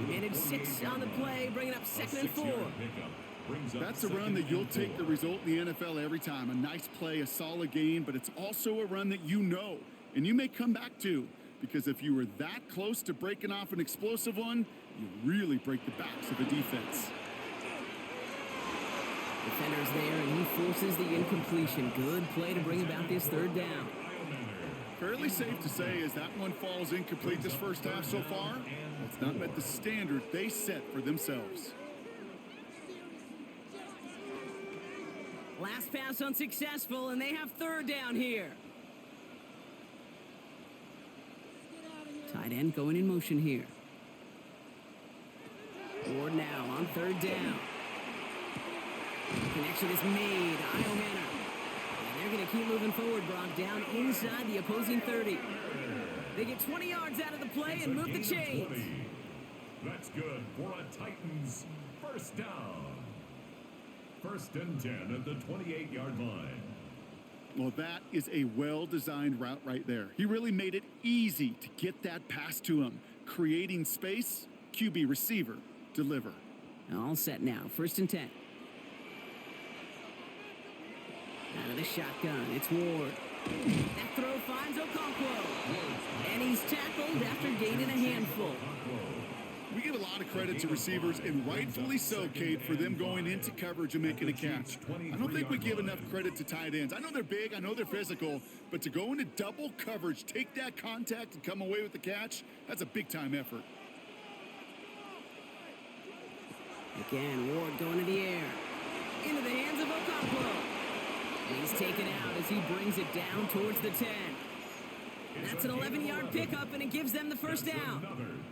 Speaker 1: Managed 6 on the play, bringing up 2nd and 4.
Speaker 3: That's a run that you'll take the result in the NFL every time. A nice play, a solid gain, but it's also a run that you know, and you may come back to, because if you were that close to breaking off an explosive one, you really break the backs of the defense.
Speaker 1: Defender's there, and he forces the incompletion. Good play to bring about this third down.
Speaker 3: Fairly safe to say as that one falls incomplete this first half so far, it's not met the standard they set for themselves.
Speaker 1: Last pass unsuccessful, and they have third down here. Tight end going in motion here. Ward now on third down. Connection is made. Io Manor. And they're going to keep moving forward, Brock, down inside the opposing 30. They get 20 yards out of the play and move the chains.
Speaker 2: That's good for a Titans first down. First and 10 at the 28-yard line.
Speaker 3: Well, that is a well-designed route right there. He really made it easy to get that pass to him. Creating space, QB receiver, deliver.
Speaker 1: All set now, first and 10. Out of the shotgun, it's Ward. That throw finds Okonkwo. And he's tackled after gaining a handful.
Speaker 3: We give a lot of credit to receivers, and rightfully so, Kate, for them going into coverage and making a catch. I don't think we give enough credit to tight ends. I know they're big, I know they're physical, but to go into double coverage, take that contact, and come away with the catch, that's a big-time effort.
Speaker 1: Again, Ward going to the air. Into the hands of Okonkwo. And he's taken out as he brings it down towards the 10. That's an 11-yard pickup, and it gives them the first down.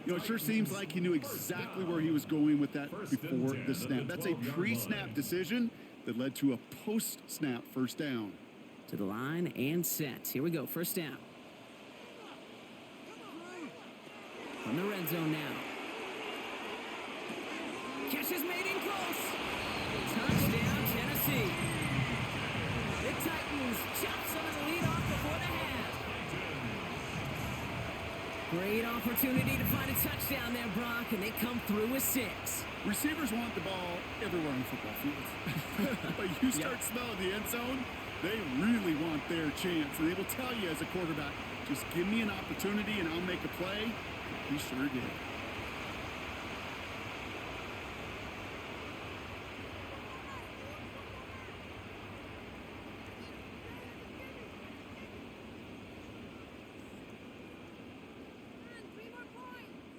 Speaker 3: You know, it sure seems like he knew exactly where he was going with that before the snap. That's a pre-snap decision that led to a post-snap first down.
Speaker 1: To the line and set. Here we go, first down. From the red zone now. Catch is made in close. Touchdown, Tennessee. The Titans chop some of the lead off before the half. Great opportunity to find a touchdown there, Brock, and they come through with 6.
Speaker 3: Receivers want the ball everywhere on the football field. But you start smelling the end zone, they really want their chance. And they will tell you as a quarterback, just give me an opportunity and I'll make a play. He sure did.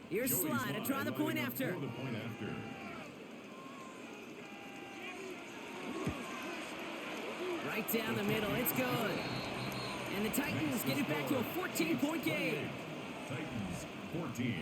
Speaker 1: Here's Slide to try the point after. Right down the middle, it's good. And the Titans get it back to a 14-point game.
Speaker 2: Titans 14.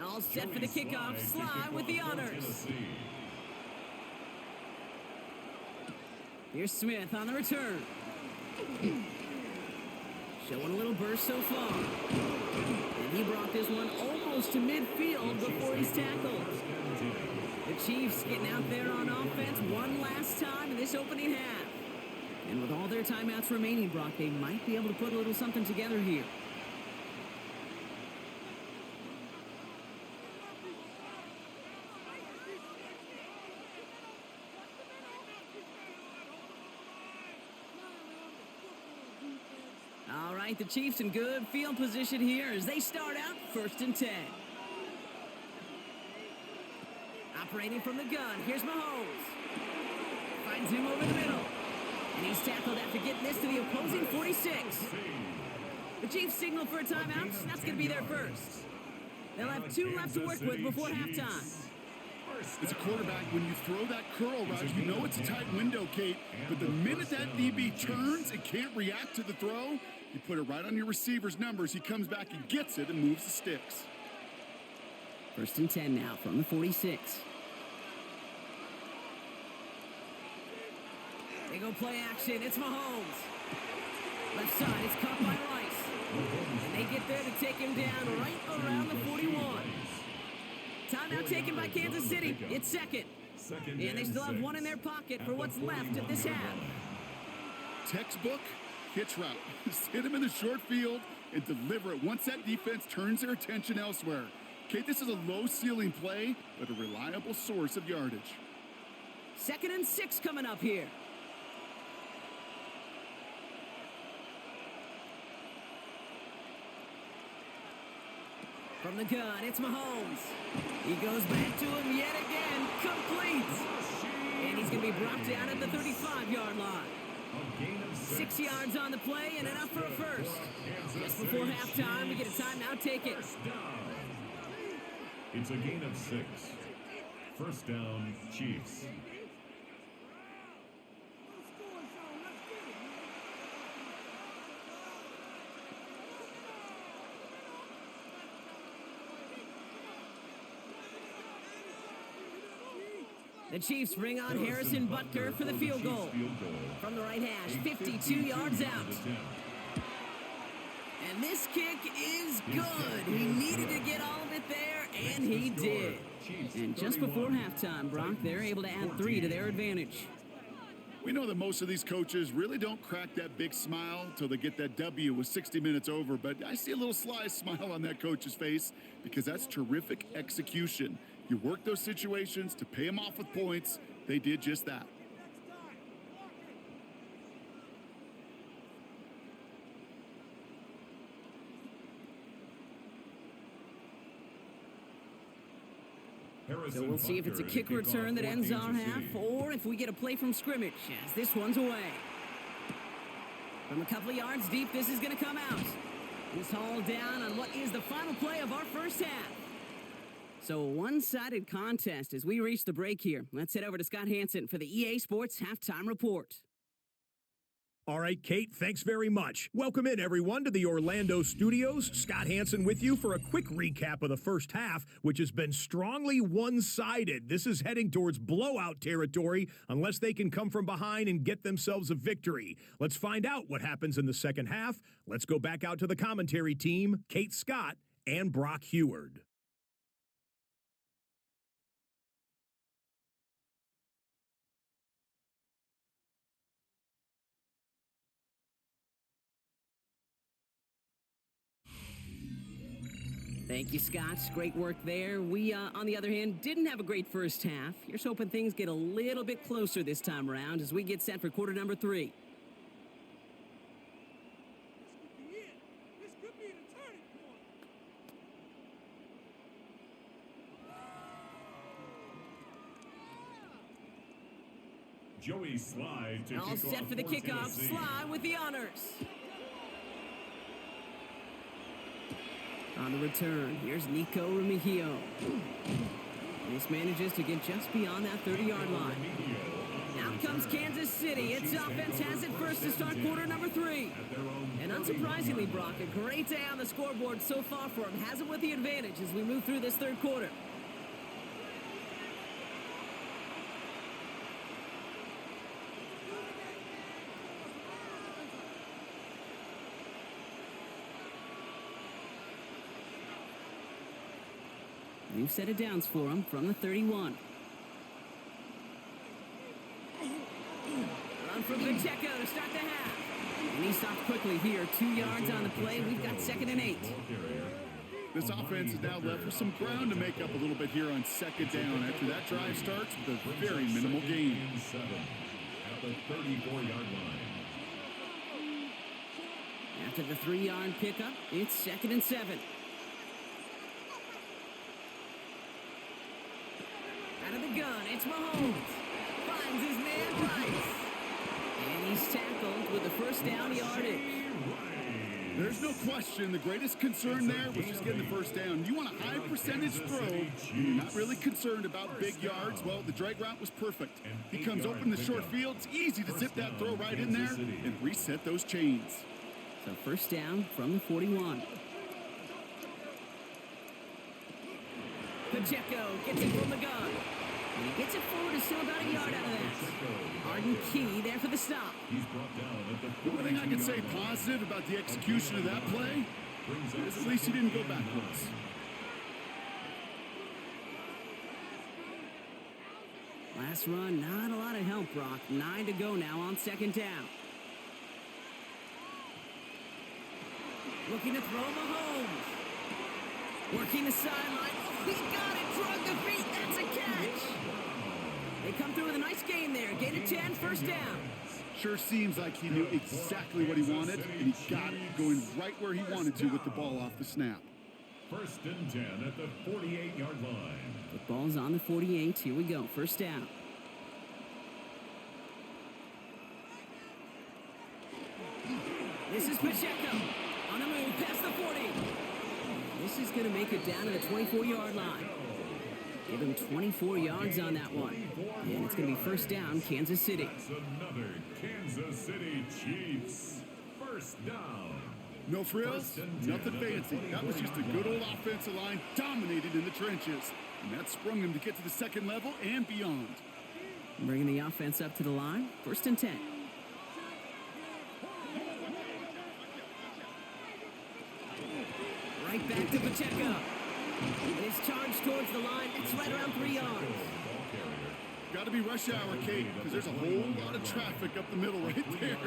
Speaker 1: All set for the kickoff. Slide with the honors. Here's Smith on the return. Showing a little burst so far. And he brought this one almost to midfield before he's tackled. The Chiefs getting out there on offense one last time in this opening half. And with all their timeouts remaining, Brock, they might be able to put a little something together here. All right, the Chiefs in good field position here as they start out first and 10. Operating from the gun, here's Mahomes. Finds him over the middle. And he's tackled after getting this to the opposing 46. The Chiefs signal for a timeout. That's going to be their first. They'll have 2 left to work with before halftime.
Speaker 3: As a quarterback, when you throw that curl route, you know it's a tight window, Kate. But the minute that DB turns and can't react to the throw, you put it right on your receiver's numbers. He comes back and gets it and moves the sticks.
Speaker 1: First and 10 now from the 46. They go play action. It's Mahomes. Left side, it's caught by Rice. And they get there to take him down right around the 41. Timeout taken by Kansas City. It's second. And they still have 1 in their pocket for what's left of this half.
Speaker 3: textbook hitch route. Just hit him in the short field and deliver it once that defense turns their attention elsewhere. Okay, this is a low-ceiling play, but a reliable source of yardage.
Speaker 1: 2nd and 6 coming up here. From the gun, it's Mahomes. He goes back to him yet again. Complete. And he's going to be brought down at the 35-yard line. 6 yards on the play and enough for a first. Just before halftime, we get a timeout. Take it.
Speaker 2: It's a gain of 6. First down, Chiefs.
Speaker 1: The Chiefs bring on Harrison Butker for the field goal. From the right hash, 52 yards out. And this kick is good. He needed to get all of it there, and he did. And just before halftime, Brock, they're able to add 3 to their advantage.
Speaker 3: We know that most of these coaches really don't crack that big smile until they get that W with 60 minutes over, but I see a little sly smile on that coach's face because that's terrific execution. You work those situations to pay them off with points. They did just that.
Speaker 1: So we'll see if it's a kick return that ends our half or if we get a play from scrimmage as this one's away. From a couple of yards deep, this is going to come out. He's hauled down on what is the final play of our first half. So a one-sided contest as we reach the break here. Let's head over to Scott Hansen for the EA Sports Halftime Report.
Speaker 4: All right, Kate, thanks very much. Welcome in, everyone, to the Orlando studios. Scott Hansen with you for a quick recap of the first half, which has been strongly one-sided. This is heading towards blowout territory unless they can come from behind and get themselves a victory. Let's find out what happens in the second half. Let's go back out to the commentary team, Kate Scott and Brock Heward.
Speaker 1: Thank you, Scott. Great work there. We, on the other hand, didn't have a great first half. Here's hoping things get a little bit closer this time around as we get set for quarter number 3.
Speaker 5: This could be the turning point.
Speaker 2: Joey Sly to
Speaker 1: All
Speaker 2: kick
Speaker 1: set
Speaker 2: off
Speaker 1: for the
Speaker 2: for
Speaker 1: kickoff.
Speaker 2: Tennessee.
Speaker 1: Sly with the honors. On the return, here's Nico Remigio. This manages to get just beyond that 30-yard line. Out comes Kansas City. Its offense has it first to start quarter number 3. And unsurprisingly, Brock, a great day on the scoreboard so far for him. Has it with the advantage as we move through this third quarter. New set of downs for him from the 31. Run from Pacheco to start the half. And he stopped quickly here. 2 yards on the play. We've got 2nd and 8.
Speaker 3: This offense is now left with some ground to make up a little bit here on 2nd down after that drive starts with a very minimal gain.
Speaker 2: At the 34-yard line.
Speaker 1: After the 3-yard pickup, it's 2nd and 7. Out of the gun, it's Mahomes. Finds his man Rice. And he's tackled with the first down yardage.
Speaker 3: There's no question the greatest concern there was just getting the first down. You want a high percentage throw, you're not really concerned about big yards. Well, the drag route was perfect. He comes open in the short field. It's easy to zip that throw right in there and reset those chains.
Speaker 1: So first down from the 41. Pacheco gets it from the gun. And he gets it forward to still about a yard out of that. Arden Key there for the stop.
Speaker 2: He's brought down at the
Speaker 3: One thing I can say positive about the execution of that play is at least he didn't go backwards.
Speaker 1: Last run, not a lot of help, Brock. 9 to go now on 2nd down. Looking to throw Mahomes. Working the sideline. Oh, he got it. Drug the feet. That's a catch. They come through with a nice gain there. Gain of 10, first down.
Speaker 3: Sure seems like he knew exactly what he wanted, and he got it, going right where he wanted to with the ball off the snap.
Speaker 2: First and 10 at the 48-yard line.
Speaker 1: Football's on the 48. Here we go. First down. This is Pacheco. On the move, past the 40. This is going to make it down to the 24-yard line. Give him 24 yards on that one. And it's going to be first down, Kansas City.
Speaker 2: That's another Kansas City Chiefs. First down.
Speaker 3: No frills, nothing fancy. That was just a good old offensive line dominated in the trenches. And that sprung him to get to the second level and beyond.
Speaker 1: Bringing the offense up to the line. First and 10. Right back to Pacheco. His charge towards the line. It's right around 3 yards.
Speaker 3: Got to be rush hour, Kate, because there's a whole lot of traffic up the middle right there.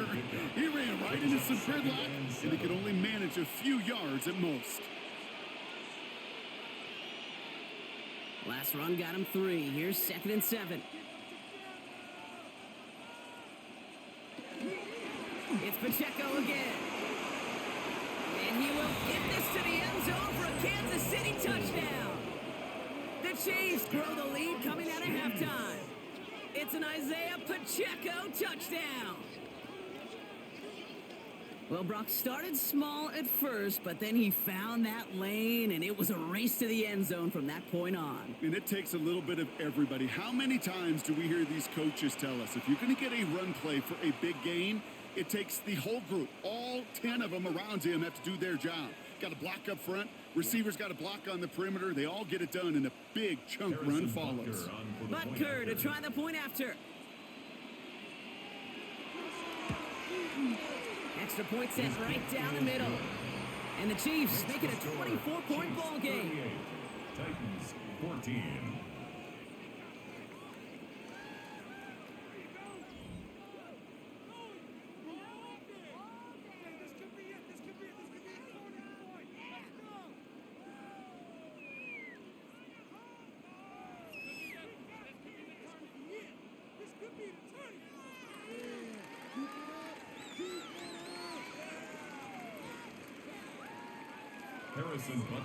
Speaker 3: He ran right into some gridlock, and he could only manage a few yards at most.
Speaker 1: Last run got him 3. Here's second and 7. It's Pacheco again. And he will get this to the end zone for a Kansas City touchdown. The Chiefs grow the lead coming out of halftime. It's an Isaiah Pacheco touchdown. Well, Brock started small at first, but then he found that lane, and it was a race to the end zone from that point on.
Speaker 3: And it takes a little bit of everybody. How many times do we hear these coaches tell us, if you're going to get a run play for a big gain, it takes the whole group. All 10 of them around him have to do their job. Got to block up front. Receivers got to block on the perimeter. They all get it done, and a big chunk run follows.
Speaker 1: Butker to try the point after. Extra point set right down the middle. And the Chiefs make it a 24-point ball game.
Speaker 2: Titans 14.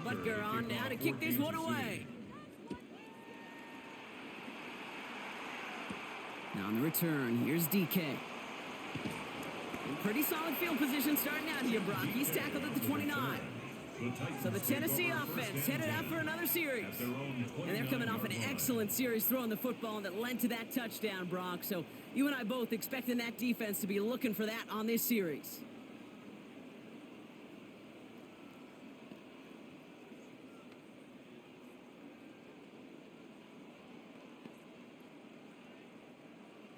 Speaker 1: Butker on now to kick this one away. Now on the return, here's DK. Pretty solid field position starting out here, Brock. He's tackled at the 29. So the Tennessee offense headed out for another series. And they're coming off an excellent series throwing the football that led to that touchdown, Brock. So you and I both expecting that defense to be looking for that on this series.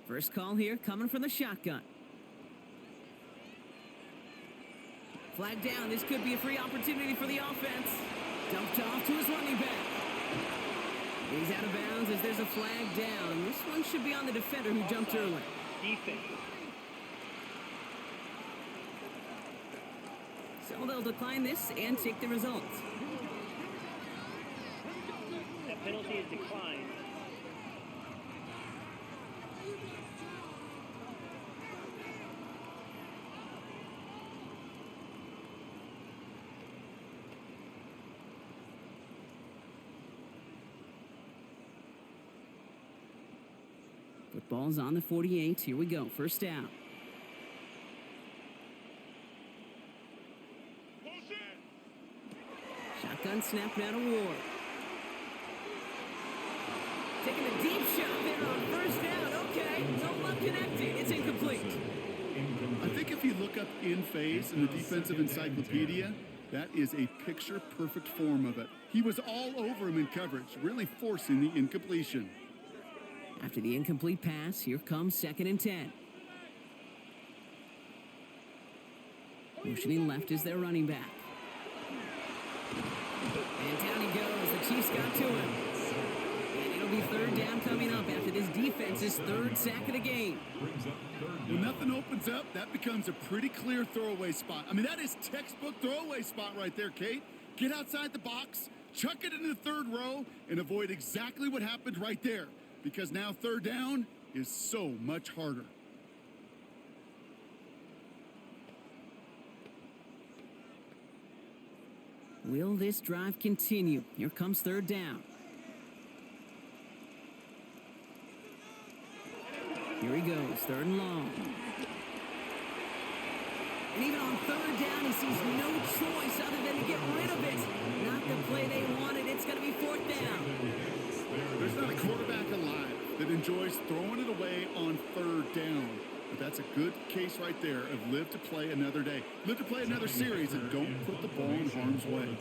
Speaker 1: First call here coming from the shotgun. Flag down. This could be a free opportunity for the offense. Dumped off to his running back. He's out of bounds as there's a flag down. This one should be on the defender who jumped early.
Speaker 6: Defense.
Speaker 1: So they'll decline this and take the results.
Speaker 6: That penalty is declined.
Speaker 1: Football's on the 48. Here we go. First down. Shotgun snap now to Ward. Taking a deep shot there on first down. Okay, no luck connecting. It's incomplete.
Speaker 3: I think if you look up in phase in the defensive encyclopedia, that is a picture-perfect form of it. He was all over him in coverage, really forcing the incompletion.
Speaker 1: After the incomplete pass, here comes second and 10. Motioning left is their running back. And down he goes. The Chiefs got to him. And it'll be third down coming up after this defense's third sack of the game.
Speaker 3: When nothing opens up, that becomes a pretty clear throwaway spot. I mean, that is textbook throwaway spot right there, Kate. Get outside the box, chuck it into the third row, and avoid exactly what happened right there. Because now third down is so much harder.
Speaker 1: Will this drive continue? Here comes third down. Here he goes, third and long. And even on third down, he sees no choice other than to get rid of it. Not the play they wanted. It's going to be fourth down.
Speaker 3: There's not a quarterback alive that enjoys throwing it away on third down. But that's a good case right there of live to play another day. Live to play another series and don't put the ball in harm's way.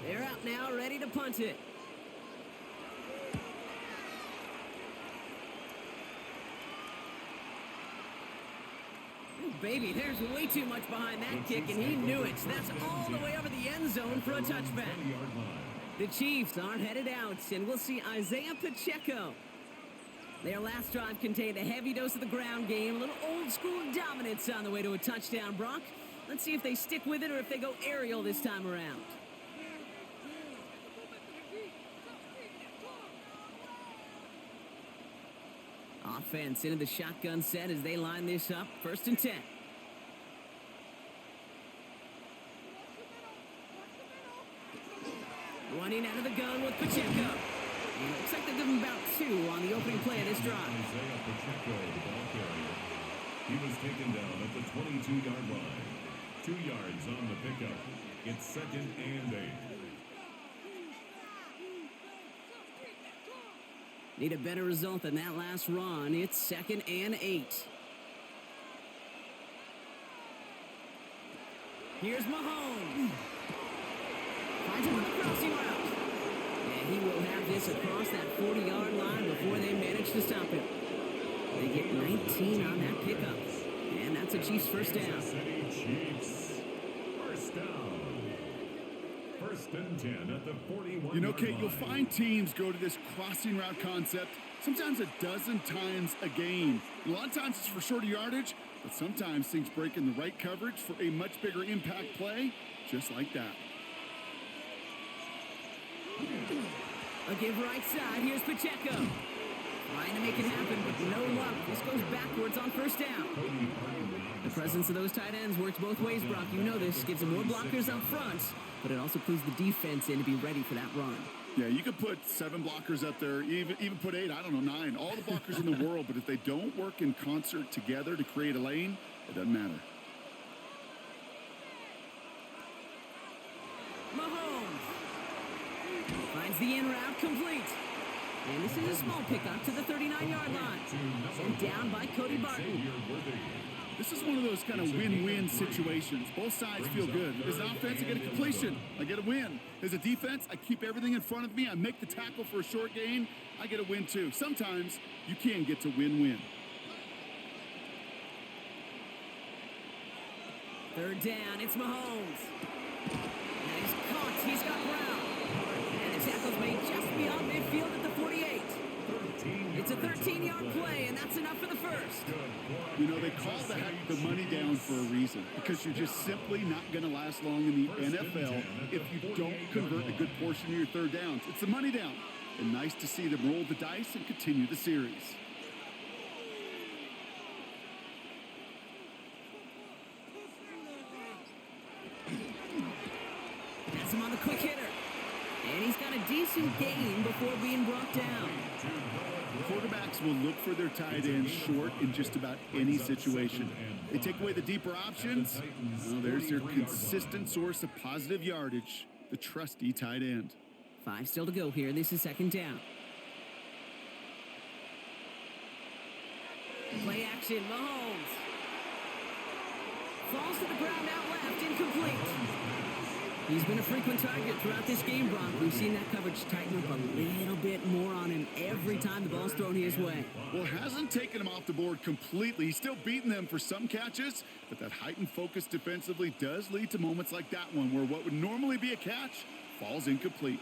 Speaker 1: They're out now, ready to punt it. Ooh, baby, there's way too much behind that kick, and he knew it. That's all the way over the end zone for a touchback. The Chiefs are headed out, and we'll see Isaiah Pacheco. Their last drive contained a heavy dose of the ground game, a little old-school dominance on the way to a touchdown, Brock. Let's see if they stick with it or if they go aerial this time around. Offense into the shotgun set as they line this up. First and 10. Running out of the gun with Pacheco. And it looks like they give him about 2 on the opening play of this drive.
Speaker 2: Isaiah Pacheco, the ball carrier. He was taken down at the 22-yard line. 2 yards on the pickup. It's second and 8.
Speaker 1: Need a better result than that last run. It's second and 8. Here's Mahomes. Finds him with a crossing route. And he will have this across that 40-yard line before they manage to stop him. They get 19 on that pickup. And that's a Chiefs first down.
Speaker 2: City Chiefs. First down. First and 10 at the 41.
Speaker 3: You know, Kate, you'll find teams go to this crossing route concept sometimes a dozen times a game. And a lot of times it's for shorter yardage, but sometimes things break in the right coverage for a much bigger impact play, just like that.
Speaker 1: A give right side. Here's Pacheco. Trying to make it happen, but no luck. This goes backwards on first down. The presence of those tight ends works both ways, Brock. You know this. Gives them more blockers up front, but it also clues the defense in to be ready for that run.
Speaker 3: Yeah, you could put 7 blockers up there, even put 8, I don't know, 9. All the blockers in the world, but if they don't work in concert together to create a lane, it doesn't matter.
Speaker 1: Mahomes finds the in route complete. And this is a small pickup to the 39-yard line. Sent down by Cody Barton.
Speaker 3: This is one of those kind of win-win situations. Both sides feel good. As an offense, I get a completion. I get a win. As a defense, I keep everything in front of me. I make the tackle for a short gain. I get a win, too. Sometimes you can get to win-win.
Speaker 1: Third down, it's Mahomes. And he's caught. He's got Brown. And the tackle's made just beyond midfield at the 48. It's a 13-yard play, and that's enough for the first.
Speaker 3: You know, they call the money down for a reason, because you're just simply not going to last long in the NFL if you don't convert a good portion of your third downs. It's the money down. And nice to see them roll the dice and continue the series.
Speaker 1: Has him on the quick hitter. And he's got a decent gain before being brought down.
Speaker 3: Quarterbacks will look for their tight end short in just about any situation. They take away the deeper options. Well, there's their consistent source of positive yardage, the trusty tight end.
Speaker 1: 5 still to go here. This is second down. Play action, Mahomes. Falls to the ground out left, incomplete. He's been a frequent target throughout this game, Brock. We've seen that coverage tighten up a little bit more on him every time the ball's thrown his way.
Speaker 3: Well, hasn't taken him off the board completely. He's still beating them for some catches, but that heightened focus defensively does lead to moments like that one where what would normally be a catch falls incomplete.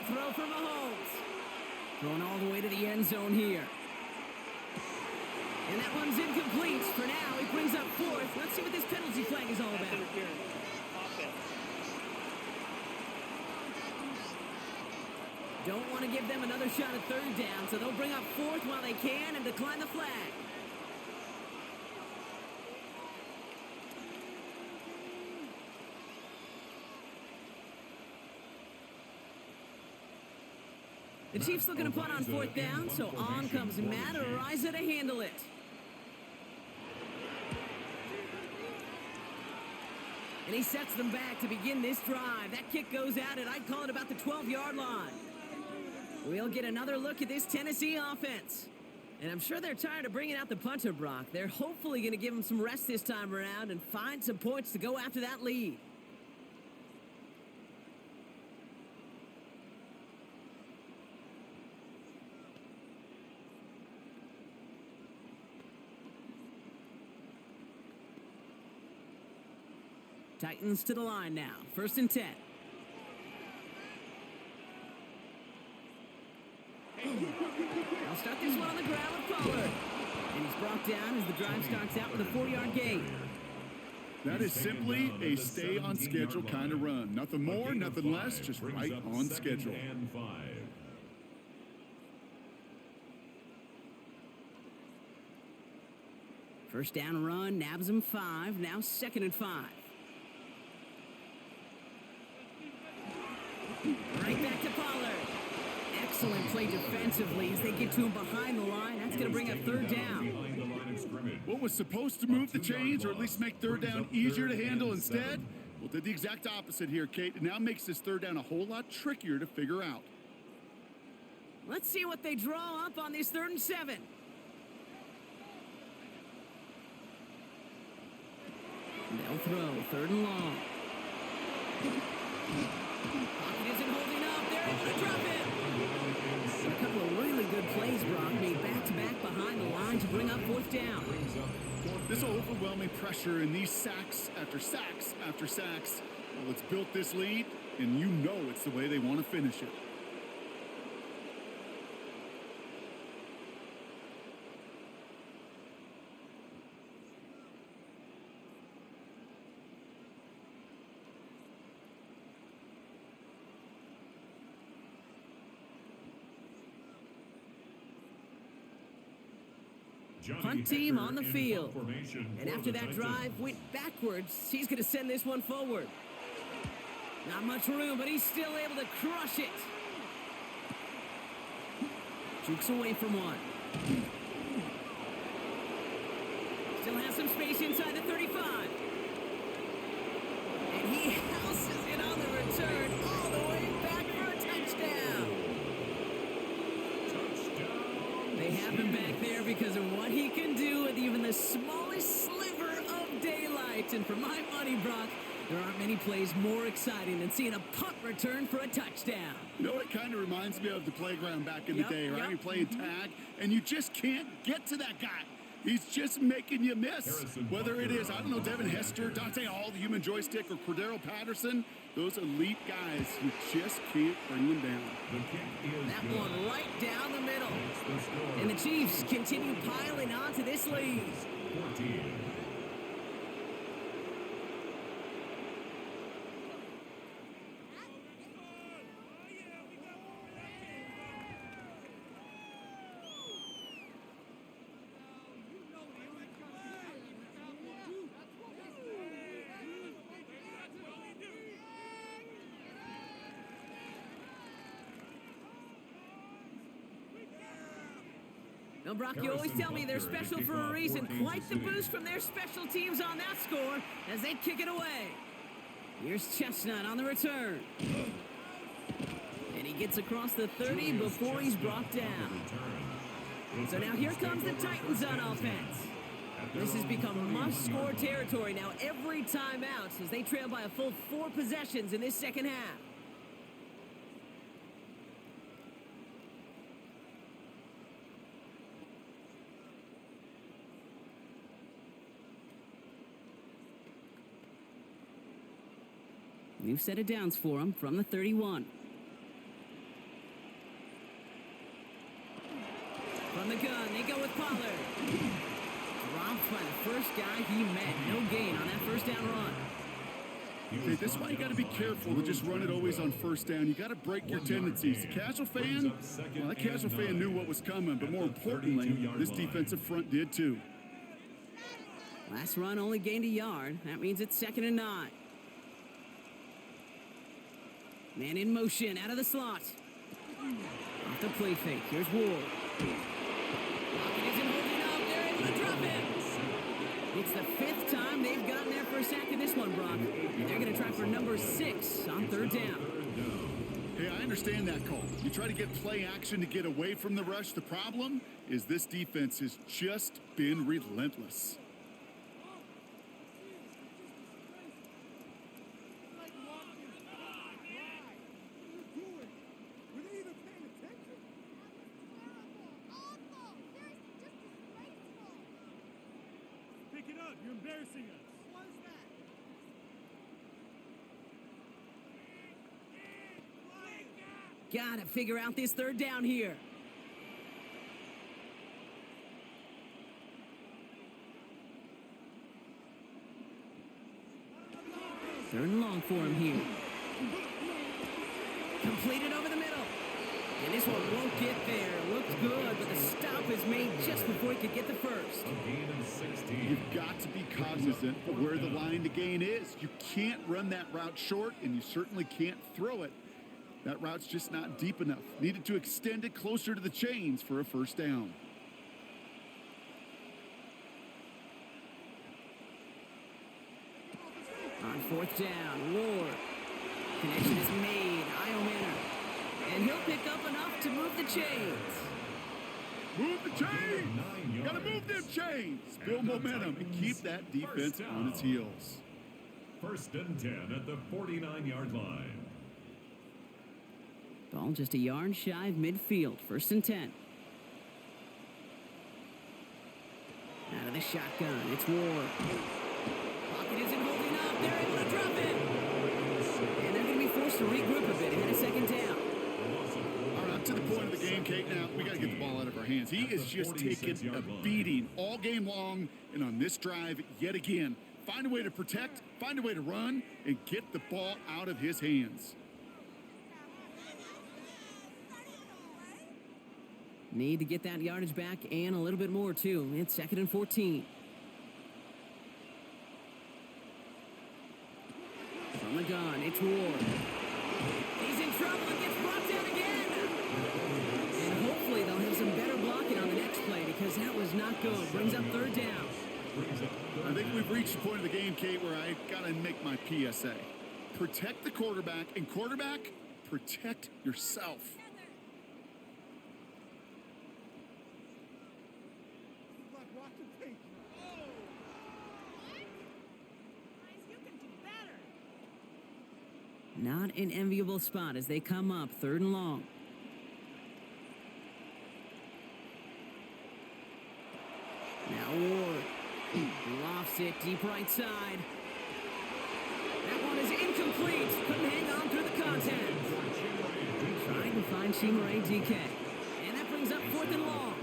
Speaker 1: the throw for Mahomes. Thrown all the way to the end zone here. And that one's incomplete. For now, he brings up fourth. Let's see what this penalty flag is all
Speaker 6: That's
Speaker 1: about.
Speaker 6: interference. Offense.
Speaker 1: Don't want to give them another shot at third down, so they'll bring up fourth while they can and decline the flag. The Chiefs looking to punt on fourth down, so on comes Matt Ariza to handle it. And he sets them back to begin this drive. That kick goes out, and I'd call it about the 12-yard line. We'll get another look at this Tennessee offense. And I'm sure they're tired of bringing out the punter, Brock. They're hopefully going to give him some rest this time around and find some points to go after that lead. Titans to the line now. 1st and 10. They'll start this one on the ground with Pollard. And he's brought down as the drive starts out with a 4-yard gain.
Speaker 3: That is simply a stay-on-schedule kind of run. Nothing more, nothing less, just right on schedule.
Speaker 2: And 5.
Speaker 1: First down run, nabs him 5. Now 2nd and 5. Right back to Pollard. Excellent play defensively as they get to him behind the line. That's going to bring up 3rd down.
Speaker 3: What was supposed to move the chains, or at least make 3rd down easier to handle instead? Well, did the exact opposite here, Kate. It now makes this 3rd down a whole lot trickier to figure out.
Speaker 1: Let's see what they draw up on this 3rd and 7. They'll throw 3rd and long. Pocket isn't holding up. They're able to drop it. A couple of really good plays, Brock, made back-to-back behind the line to bring up 4th down.
Speaker 3: This overwhelming pressure and these sacks after sacks after sacks, well, it's built this lead, and you know it's the way they want to finish it.
Speaker 1: Punt team on the field. And after that drive went backwards, he's going to send this one forward. Not much room, but he's still able to crush it. Jukes away from one. Still has some space inside the 35. And he houses it on the return all the way back for a touchdown. They have him back there because of what he can do with even the smallest sliver of daylight. And for my money, Brock, there aren't many plays more exciting than seeing a punt return for a touchdown.
Speaker 3: You know, it kind of reminds me of the playground back in the day, right? You're playing tag, and you just can't get to that guy. He's just making you miss. Whether it is, I don't know, Devin Hester, Dante Hall, the human joystick, or Cordero Patterson, those elite guys, you just can't bring them down.
Speaker 1: That one right down the middle. And the Chiefs continue piling on to this lead.
Speaker 2: 14.
Speaker 1: Now, Brock, you always tell me they're special for a reason. Quite the boost from their special teams on that score as they kick it away. Here's Chestnut on the return. And he gets across the 30 before he's brought down. So now here comes the Titans on offense. This has become must-score territory now every time out as they trail by a full 4 possessions in this second half. New set of downs for him from the 31. From the gun, they go with Pollard. Dropped by the first guy he met. No gain on that first down run.
Speaker 3: Okay, this is why you got to be careful to just run it always on first down. You got to break your tendencies. The casual fan, well, that casual fan knew what was coming, but more importantly, this defensive front did too.
Speaker 1: Last run only gained a yard. That means it's 2nd and 9. Man in motion, out of the slot. Off the play fake. Here's Ward. Lockett isn't holding up. They're able to drop him. It's the 5th time they've gotten there for a sack in this one, Brock. And they're going to try for number 6 on 3rd down.
Speaker 3: Hey, I understand that call. You try to get play action to get away from the rush. The problem is this defense has just been relentless.
Speaker 5: Pick it up. You're embarrassing us. What is that?
Speaker 1: Gotta figure out this 3rd down here. Third and long for him here. Completed over the middle. And this one won't get there. Looked good, but the stop is made just before he could get the first.
Speaker 2: A gain of 16.
Speaker 3: You've got to be cognizant of where the line to gain is. You can't run that route short, and you certainly can't throw it. That route's just not deep enough. Needed to extend it closer to the chains for a first down.
Speaker 1: On 4th down, Ward. Connection is made. Io Manor. And he'll pick up enough to move the chains.
Speaker 3: Move the chains! Gotta move them chains! Build momentum and keep that defense on its heels.
Speaker 2: 1st and 10 at the 49-yard line.
Speaker 1: Ball just a yard shy of midfield. 1st and 10. Out of the shotgun, it's Ward. Lockett isn't holding up. They're able to drop it. And they're going to be forced to regroup a bit ahead of 2nd down.
Speaker 3: All right, to the point of the game, Kate. Now, we got to get the ball out of our hands. He is just taking a beating all game long, and on this drive, yet again. Find a way to protect, find a way to run, and get the ball out of his hands.
Speaker 1: Need to get that yardage back and a little bit more, too. It's 2nd and 14. From the gun, it's Ward. He's in trouble and gets brought down again. And hopefully they'll have some better blocking on the next play because that was not good. Brings up 3rd down.
Speaker 3: I think we've reached the point of the game, Kate, where I got to make my PSA. Protect the quarterback, and quarterback, protect yourself.
Speaker 5: Like watching tape.
Speaker 7: You can do better.
Speaker 1: Not an enviable spot as they come up 3rd and long. Now Ward. Lofts it deep right side. That one is incomplete. Couldn't hang on through the contact. Trying to find Chimere DK. And that brings up 4th and long.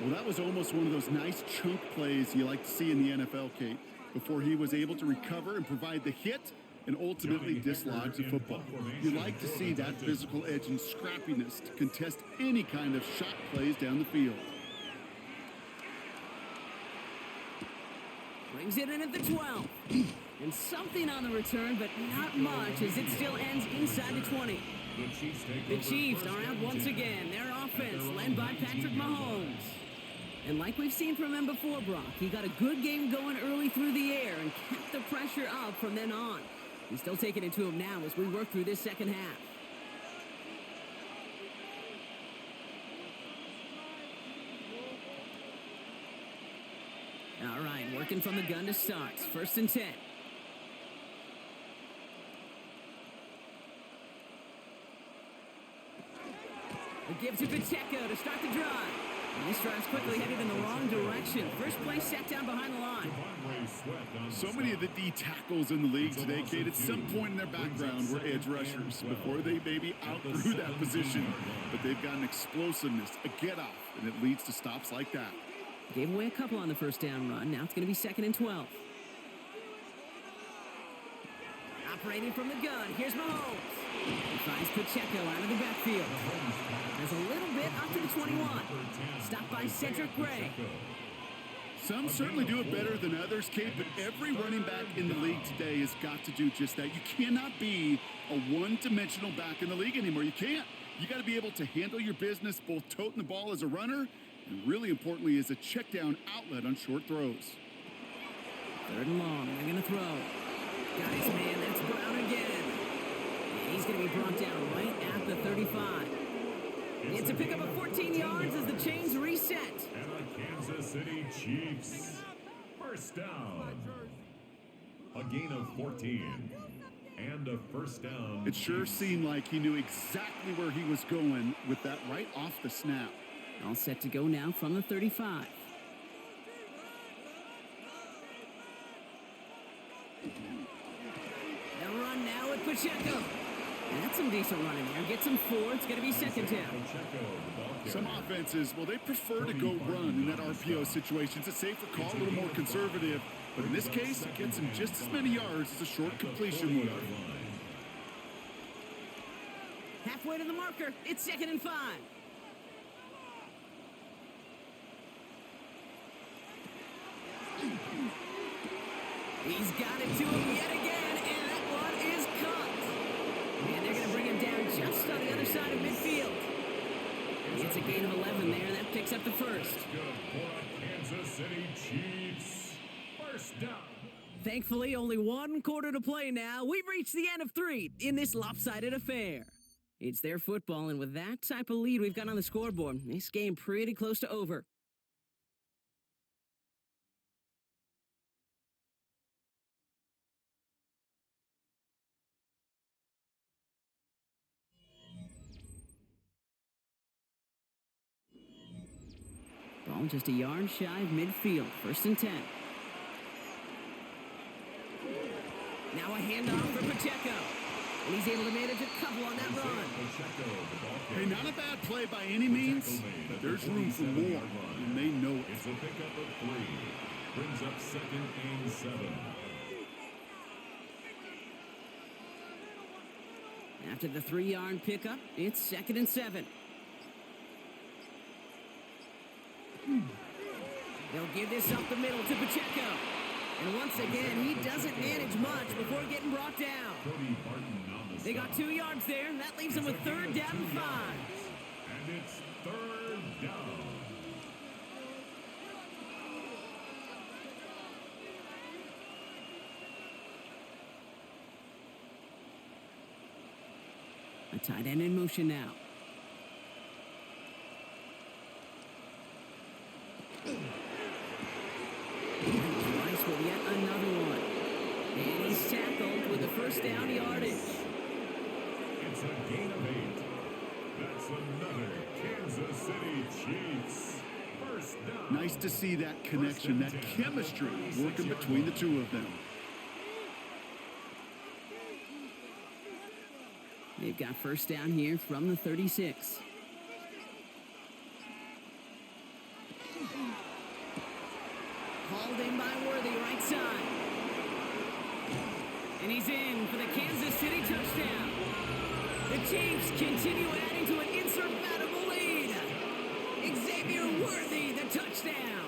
Speaker 3: Well, that was almost one of those nice chunk plays you like to see in the NFL, Kate, before he was able to recover and provide the hit and ultimately dislodge the football. You like to see that physical edge and scrappiness to contest any kind of shot plays down the field.
Speaker 1: Brings it in at the 12. And something on the return, but not much as it still ends inside the 20. The Chiefs are out once again. Their offense led by Patrick Mahomes. And like we've seen from him before, Brock, he got a good game going early through the air and kept the pressure up from then on. He's still taking it to him now as we work through this 2nd half. All right, working from the gun to start. 1st and 10. A give to Pacheco to start the drive. And this drive's quickly headed in the wrong direction. First play set down behind the line.
Speaker 3: So many of the D tackles in the league today, Kate, at some point in their background were edge rushers before they maybe outgrew that position. But they've got an explosiveness, a get-off, and it leads to stops like that.
Speaker 1: Gave away a couple on the first down run. Now it's going to be 2nd and 12. Operating from the gun. Here's Mahomes. He finds Pacheco out of the backfield. There's a little bit up to the 21. Stopped by Cedric Gray.
Speaker 3: Some certainly do it better than others, Kate, but every running back in the league today has got to do just that. You cannot be a one-dimensional back in the league anymore. You can't. You got to be able to handle your business, both toting the ball as a runner and really importantly as a check down outlet on short throws.
Speaker 1: 3rd and long. They're going to throw. Got his man. That's Brown again. And he's going to be brought down right at the 35. It's a pickup of 14 yards as the chains reset.
Speaker 2: And the Kansas City Chiefs. First down. A gain of 14. And a first down.
Speaker 3: It sure seemed like he knew exactly where he was going with that right off the snap.
Speaker 1: All set to go now from the 35. They'll run now with Pacheco. That's some decent running there. Gets him 4. It's going to be 2nd down.
Speaker 3: Some offenses, well, they prefer to go run in that RPO situation. It's a safer call, a little more conservative. But in this case, it gets him just as many yards as a short completion would.
Speaker 1: Halfway to the marker. It's 2nd and 5. He's got it to him yet again, and that one is caught. And they're going to bring him down just on the other side of midfield. It's a gain of 11 there. That picks up the first.
Speaker 2: Kansas City Chiefs. First down.
Speaker 1: Thankfully, only 1 quarter to play now. We've reached the end of 3 in this lopsided affair. It's their football, and with that type of lead we've got on the scoreboard, this game pretty close to over. Ball just a yard shy of midfield. 1st and 10. Now a handoff for Pacheco. And he's able to manage a couple on that run.
Speaker 3: Hey, not a bad play by any means, but there's room for more, and they know it.
Speaker 2: It's a pickup of 3. Brings up 2nd and 7.
Speaker 1: After the 3-yard pickup, it's 2nd and 7. They'll give this up the middle to Pacheco. And once again, he doesn't manage much before getting brought down. They got 2 yards there, and that leaves them with 3rd down and 5.
Speaker 2: And it's 3rd down.
Speaker 1: A tight end in motion now. Rice with yet another one. And he's tackled with the first down yardage.
Speaker 2: It's a gain of 8. That's another Kansas City Chiefs. First down.
Speaker 3: Nice to see that connection, that chemistry working between the two of them.
Speaker 1: They've got first down here from the 36. Hauled in by Worthy, right side. And he's in for the Kansas City touchdown. The Chiefs continue adding to an insurmountable lead. Xavier Worthy, the touchdown.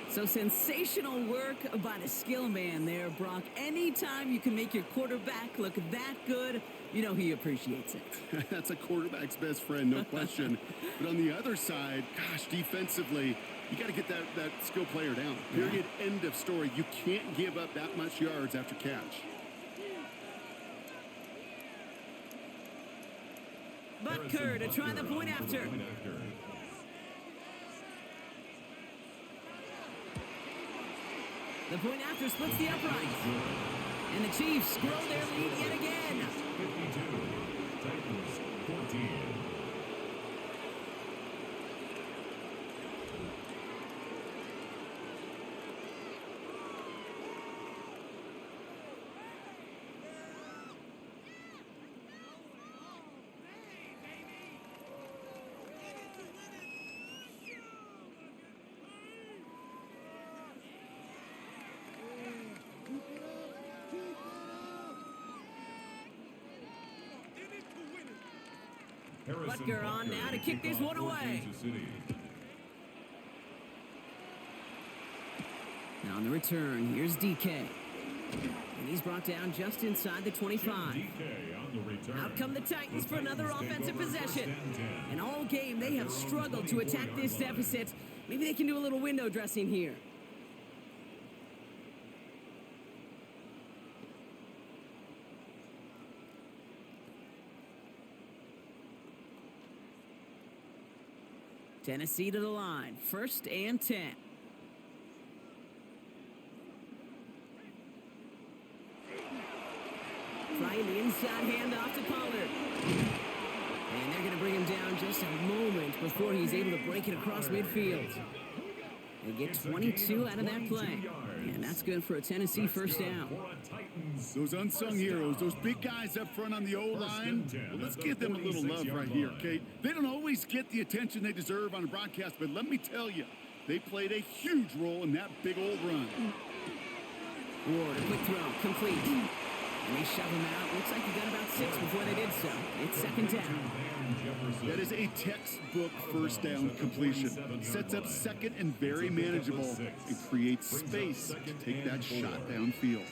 Speaker 1: So sensational work by the skill man there, Brock. Anytime you can make your quarterback look that good, you know he appreciates it.
Speaker 3: That's a quarterback's best friend, no question. But on the other side, gosh, defensively, you got to get that skill player down. Period. Yeah. End of story. You can't give up that much yards after catch.
Speaker 1: Butker to try the point after. The point after splits the upright. And the Chiefs grow their lead yet again.
Speaker 2: 52. Titans 14.
Speaker 1: Butker on now to kick this one away. Now on the return, here's DK. And he's brought down just inside the 25. Out come the Titans for another offensive possession. And all game, they have struggled to attack this deficit. Maybe they can do a little window dressing here. Tennessee to the line, 1st and 10. Trying the inside handoff to Pollard. And they're going to bring him down just a moment before he's able to break it across midfield. They get 22 out of that play. And that's good for a Tennessee 1st down.
Speaker 3: Those unsung heroes, those big guys up front on the O-line, well, let's give them a little love right here, Kate. They don't always get the attention they deserve on a broadcast, but let me tell you, they played a huge role in that big old run.
Speaker 1: Ward, a quick throw, complete. And they shove him out. Looks like he got about 6 before they did so. It's 2nd down.
Speaker 3: That is a textbook 1st down completion. Sets up 2nd and very manageable. It creates space to take that shot downfield.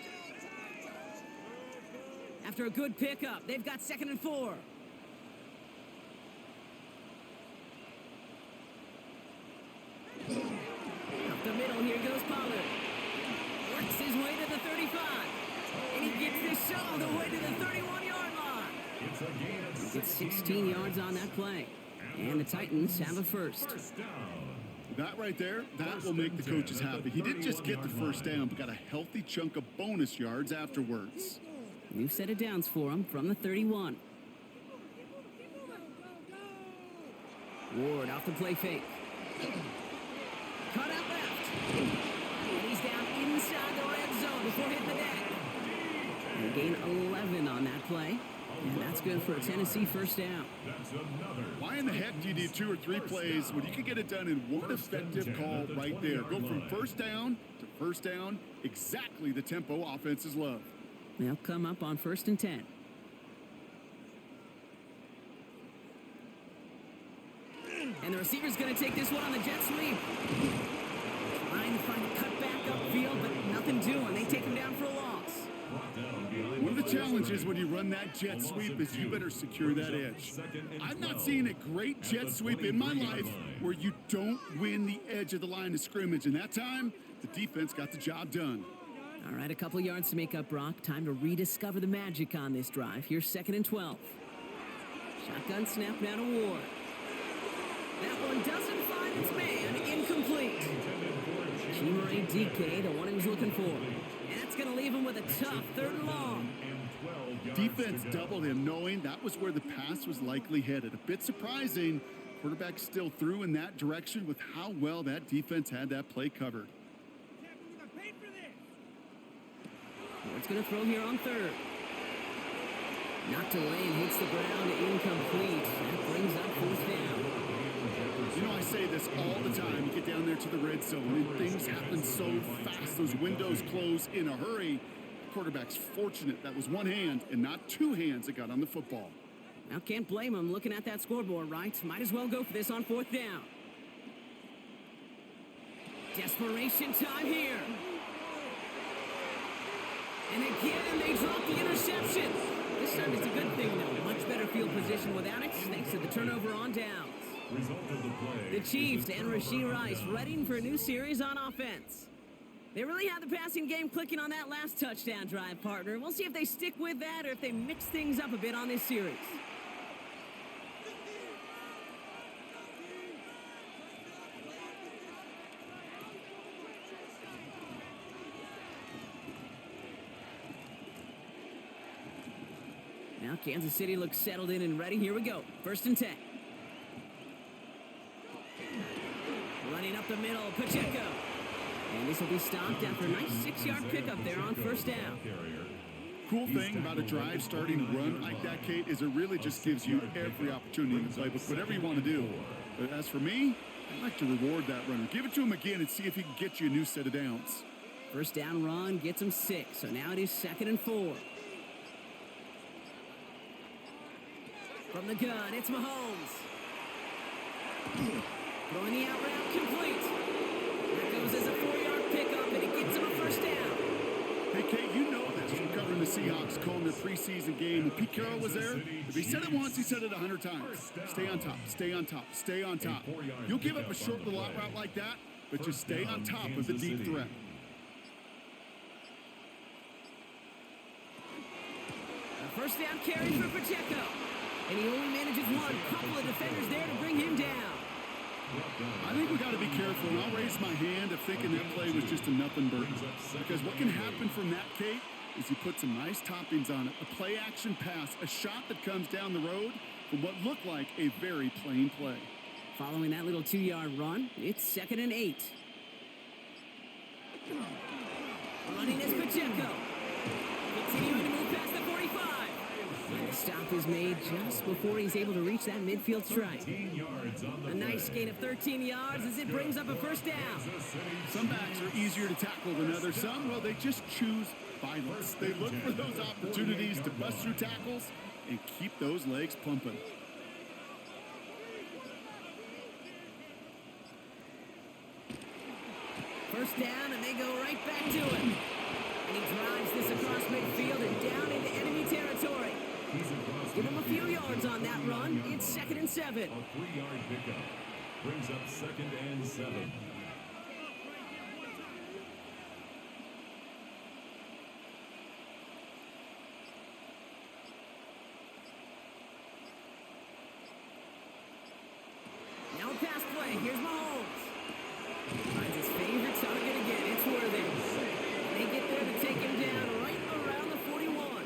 Speaker 1: After a good pickup, they've got 2nd and 4. Up the middle, here goes Pollard. Works his way to the 35. And he gets this shot all the way to the 31-yard line. He gets 16 yards on that play. And the Titans have a 1st.
Speaker 3: That right there, that will make the coaches happy. He didn't just get the 1st down, but got a healthy chunk of bonus yards afterwards.
Speaker 1: New set of downs for him from the 31. Ward off the play fake. Cut out left. And he's down inside the red zone before hitting the deck. And gain 11 on that play. And that's good for a Tennessee 1st down.
Speaker 3: Why in the heck do you need 2 or 3 plays when you can get it done in one effective call right there? Go from 1st down to 1st down, exactly the tempo offenses love.
Speaker 1: They'll come up on 1st and 10. And the receiver's going to take this one on the jet sweep. Trying to find a cutback upfield, but nothing doing. They take him down for a loss.
Speaker 3: One of the challenges when you run that jet sweep is you better secure that edge. I've not seen a great jet sweep in my life where you don't win the edge of the line of scrimmage. And that time, the defense got the job done.
Speaker 1: All right, a couple yards to make up, Brock. Time to rediscover the magic on this drive. Here's 2nd and 12. Shotgun snap now to Ward. That one doesn't find its man. Incomplete. Chimere DK, the one he was looking for. And that's going to leave him with a tough 3rd and long.
Speaker 3: Defense doubled him, knowing that was where the pass was likely headed. A bit surprising. Quarterback still threw in that direction with how well that defense had that play covered.
Speaker 1: Ward's going to throw here on 3rd. Knocked away and hits the ground. Incomplete. That brings up 4th down.
Speaker 3: You know, I say this all the time. You get down there to the red zone, and things happen so fast. Those windows close in a hurry. The quarterback's fortunate that was one hand and not 2 hands that got on the football.
Speaker 1: Now, can't blame him looking at that scoreboard, right? Might as well go for this on 4th down. Desperation time here. And again, they drop the interception. This time it's a good thing, though. Much better field position without it, thanks to the turnover on downs. The Chiefs and Rashee Rice readying for a new series on offense. They really had the passing game clicking on that last touchdown drive, partner. We'll see if they stick with that or if they mix things up a bit on this series. Now Kansas City looks settled in and ready. Here we go. 1st and 10. Running up the middle, Pacheco. And this will be stopped after a nice 6-yard pickup there on 1st down.
Speaker 3: Cool thing about a drive starting run like that, Kate, is it really just gives you every opportunity in the playbook, whatever you want to do. But as for me, I'd like to reward that runner. Give it to him again and see if he can get you a new set of downs.
Speaker 1: 1st down run gets him 6, so now it is 2nd and 4. From the gun, it's Mahomes. Throwing the out route complete. That goes as a 4-yard pickup, and it gets him a first down.
Speaker 3: Hey, Kate, you know this from covering the Seahawks calling their preseason game. When Pete Carroll was there, if he said it once, he said it 100 times. Stay on top, stay on top, stay on top. You'll give up a short little out route like that, but just stay on top of the deep threat.
Speaker 1: A first down carry for Pacheco. And he only manages one. Couple of defenders there to bring him down.
Speaker 3: I think we got to be careful, and I'll raise my hand of thinking that play was just a nothing burden. Because what can happen from that, Kate, is you put some nice toppings on it. A play-action pass, a shot that comes down the road from what looked like a very plain play.
Speaker 1: Following that little 2-yard run, it's 2nd and 8. Running is Pacheco. Continuing to move past the 45. And the stop is made just before he's able to reach that midfield stripe. A nice gain of 13 yards as it brings up a first down.
Speaker 3: Some backs are easier to tackle than others. Some, well, they just choose violence. They look for those opportunities to bust through tackles and keep those legs pumping.
Speaker 1: First down, and they go right back to him. And he drives this across midfield and down into enemy territory. Give him a few yards on that run. It's 2nd and 7.
Speaker 2: A 3-yard pickup brings up 2nd and 7.
Speaker 1: Now a pass play. Here's Mahomes. Finds his favorite target again. It's Worthy. They get there to take him down right around the 41.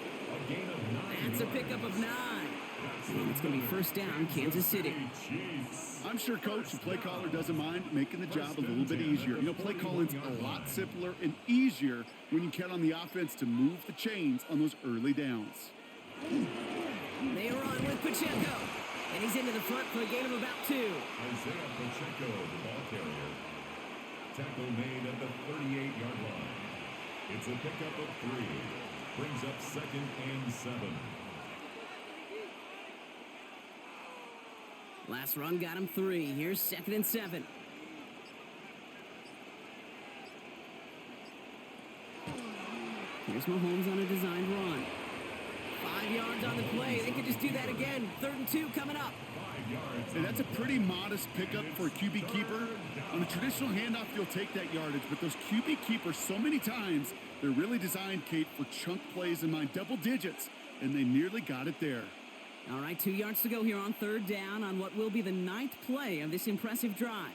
Speaker 1: That's a pickup of 9. And it's going to be first down, Kansas City.
Speaker 3: I'm sure Coach, the play caller, doesn't mind making the job a little bit easier. You know, play calling's a lot simpler and easier when you count on the offense to move the chains on those early downs.
Speaker 1: They run with Pacheco. And he's into the front for a gain of about 2.
Speaker 2: Isaiah Pacheco, the ball carrier. Tackle made at the 38-yard line. It's a pickup of 3. Brings up 2nd and 7.
Speaker 1: Last run got him 3. Here's 2nd and 7. Here's Mahomes on a designed run. 5 yards on the play. They could just do that again. 3rd and 2 coming up.
Speaker 3: And that's a pretty modest pickup for a QB keeper. On a traditional handoff, you'll take that yardage, but those QB keepers, so many times, they're really designed, Kate, for chunk plays in mind, double digits, and they nearly got it there.
Speaker 1: All right, 2 yards to go here on 3rd down on what will be the 9th play of this impressive drive.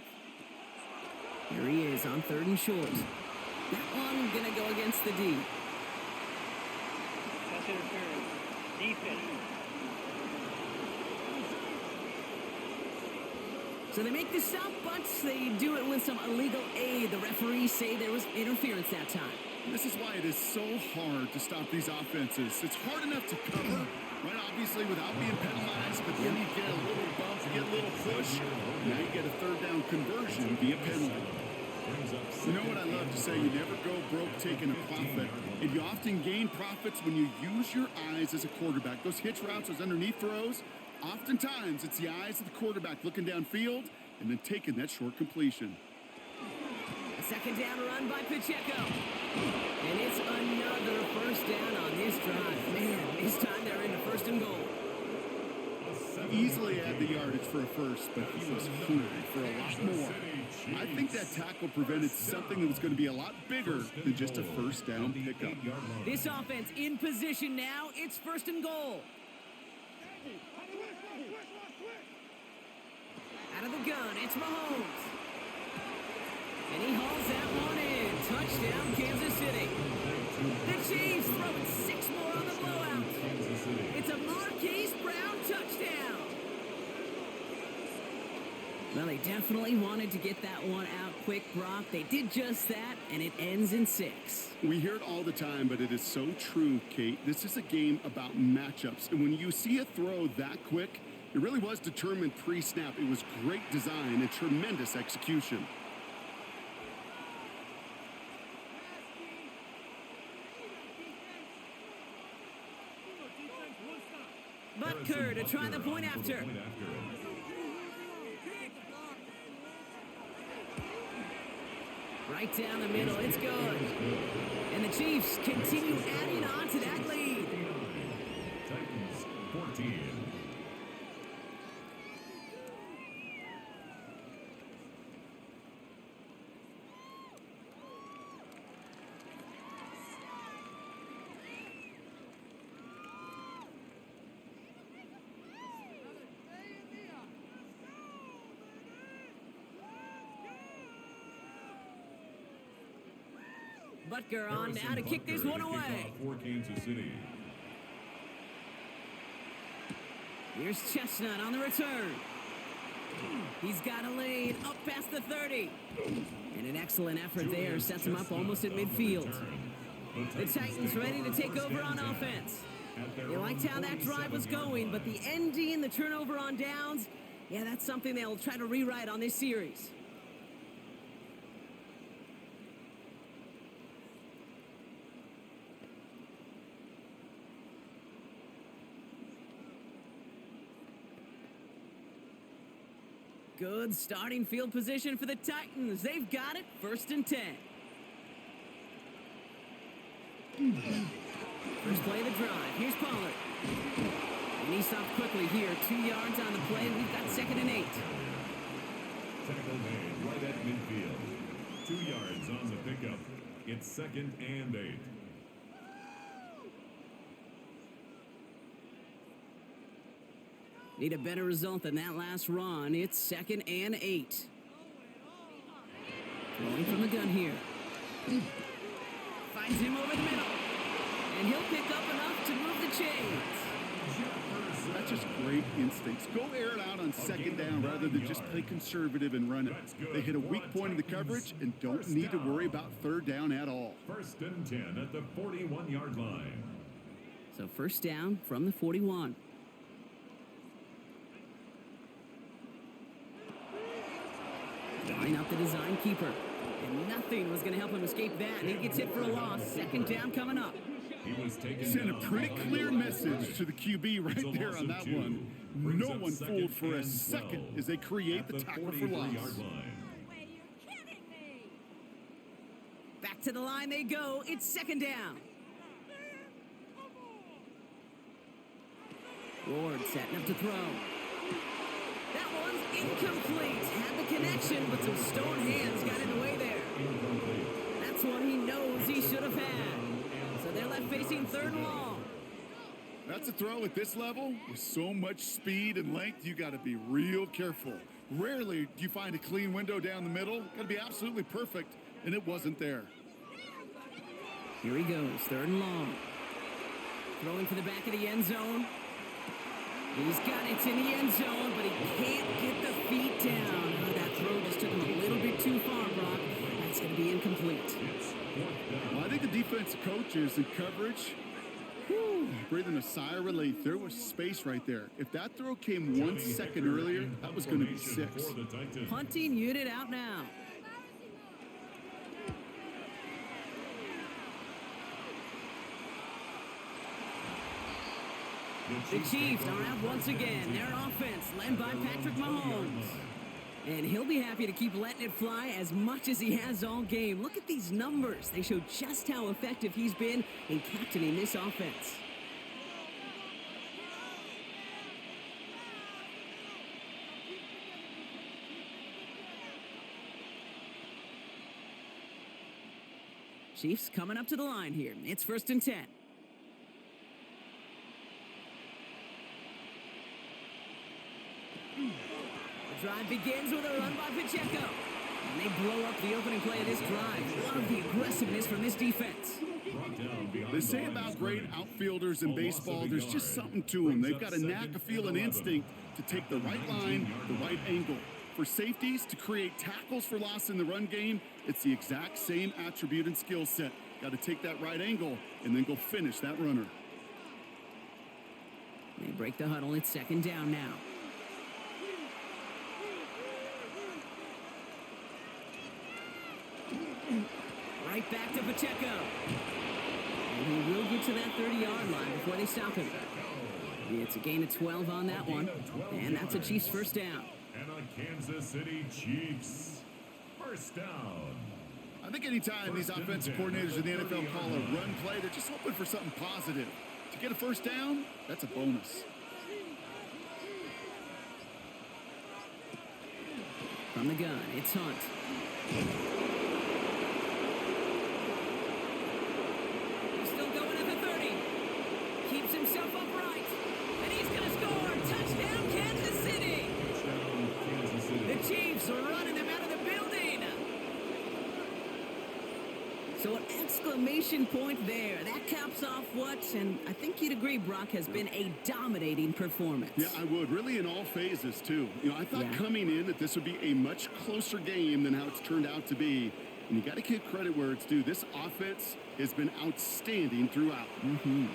Speaker 1: Here he is on 3rd and short. That one going to go against the D.
Speaker 6: Pass interference. Defense.
Speaker 1: So they make the stop, but they do it with some illegal aid. The referees say there was interference that time.
Speaker 3: This is why it is so hard to stop these offenses. It's hard enough to cover, right, obviously, without being penalized, but then you get a little bump, you get a little push. Now you get a 3rd down conversion via penalty. You know what I love to say? You never go broke taking a profit. And you often gain profits when you use your eyes as a quarterback. Those hitch routes, those underneath throws, oftentimes it's the eyes of the quarterback looking downfield and then taking that short completion.
Speaker 1: A 2nd down run by Pacheco. And it's another first down on this drive. Man, this time they're into 1st and goal.
Speaker 3: Easily had the yardage for a first, but he was hungry for a lot more. I think that tackle prevented something that was going to be a lot bigger than just a 1st down pickup.
Speaker 1: This offense in position now. It's 1st and goal. Out of the gun, it's Mahomes. And he hauls that one in. Touchdown, Kansas City. The Chiefs throwing 6 more on the blowout. It's a Marquise Brown touchdown. Well, they definitely wanted to get that one out quick, Brock. They did just that, and it ends in 6.
Speaker 3: We hear it all the time, but it is so true, Kate. This is a game about matchups. And when you see a throw that quick, it really was determined pre-snap. It was great design and tremendous execution.
Speaker 1: Butker to try the point after. Right down the middle, it's good. And the Chiefs continue adding on to that lead.
Speaker 2: Titans 14.
Speaker 1: Butker on now to kick this one away.
Speaker 2: For Kansas City.
Speaker 1: Here's Chestnut on the return. He's got a lane up past the 30. And an excellent effort there sets him up almost at midfield. The Titans ready to take over on offense. They liked how that drive was going, but the ending, the turnover on downs, yeah, that's something they'll try to rewrite on this series. Good starting field position for the Titans. They've got it, 1st and 10. First play of the drive. Here's Pollard. And he stopped quickly here. 2 yards on the play, and we've got 2nd and 8.
Speaker 2: Tackle made right at midfield. 2 yards on the pickup. It's 2nd and 8.
Speaker 1: Need a better result than that last run. It's 2nd and 8. Throwing from the gun here. Finds him over the middle. And he'll pick up enough to move the chains.
Speaker 3: That's just great instincts. Go air it out on 2nd down rather than just play conservative and run it. They hit a weak point in the coverage and don't need to worry about 3rd down at all.
Speaker 2: 1st and 10 at the 41-yard line.
Speaker 1: So 1st down from the 41. Line up the design keeper. And nothing was going to help him escape that. And he gets hit for a loss. 2nd down coming up.
Speaker 2: He was taken
Speaker 3: Sent a pretty clear message to the QB right there on that one. No one fooled for a second as they create the tackle for loss.
Speaker 1: Back to the line they go. It's 2nd down. Ward setting up to throw. That one's incomplete. Had the connection, but some stone hands got in the way there. That's one he knows he should have had. So they're left facing 3rd and long.
Speaker 3: That's a throw at this level. With so much speed and length, you got to be real careful. Rarely do you find a clean window down the middle. Got to be absolutely perfect, and it wasn't there.
Speaker 1: Here he goes, 3rd and long. Throwing for the back of the end zone. He's got it in the end zone, but he can't get the feet down. Oh, that throw just took him a little bit too far, Brock. That's going to be incomplete.
Speaker 3: Well, I think the defensive coaches in coverage, breathing a sigh of relief. There was space right there. If that throw came 1 second earlier, that was going to be 6.
Speaker 1: Punting unit out now. The Chiefs are out once again. Their offense led by Patrick Mahomes. And he'll be happy to keep letting it fly as much as he has all game. Look at these numbers. They show just how effective he's been in captaining this offense. Chiefs coming up to the line here. It's 1st and 10. The drive begins with a run by Pacheco. And they blow up the opening play of this drive. Love the aggressiveness from this defense.
Speaker 3: They say about great outfielders in baseball, there's just something to them. They've got a knack, a feel, and instinct to take the right line, the right angle. For safeties, to create tackles for loss in the run game, it's the exact same attribute and skill set. Got to take that right angle and then go finish that runner.
Speaker 1: They break the huddle. It's 2nd down now. Right back to Pacheco. And he will get to that 30-yard line before they stop him. It's a gain of 12 on that one. And that's a Chiefs first down.
Speaker 2: And a Kansas City Chiefs first down.
Speaker 3: I think anytime these offensive coordinators in the NFL call a run play, they're just hoping for something positive. To get a first down, that's a bonus.
Speaker 1: From the gun, it's Hunt. He's still going at the 30. Keeps himself upright. And he's going to score. Touchdown, Kansas City.
Speaker 2: Touchdown, Kansas City.
Speaker 1: The Chiefs are running them out of the building. So an exclamation point there. That caps off what, and I think you'd agree, Brock, has been a dominating performance.
Speaker 3: Yeah, I would. Really in all phases, too. I thought coming in that this would be a much closer game than how it's turned out to be. And you got to give credit where it's due. This offense has been outstanding throughout.
Speaker 1: Mm-hmm.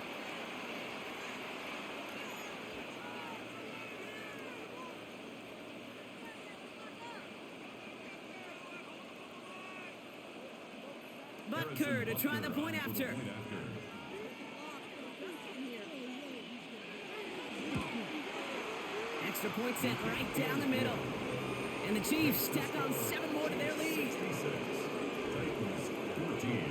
Speaker 1: Butker to try the point after. Extra point sent right down the middle. And the Chiefs stack on 7 more to their lead.
Speaker 2: Titans 14.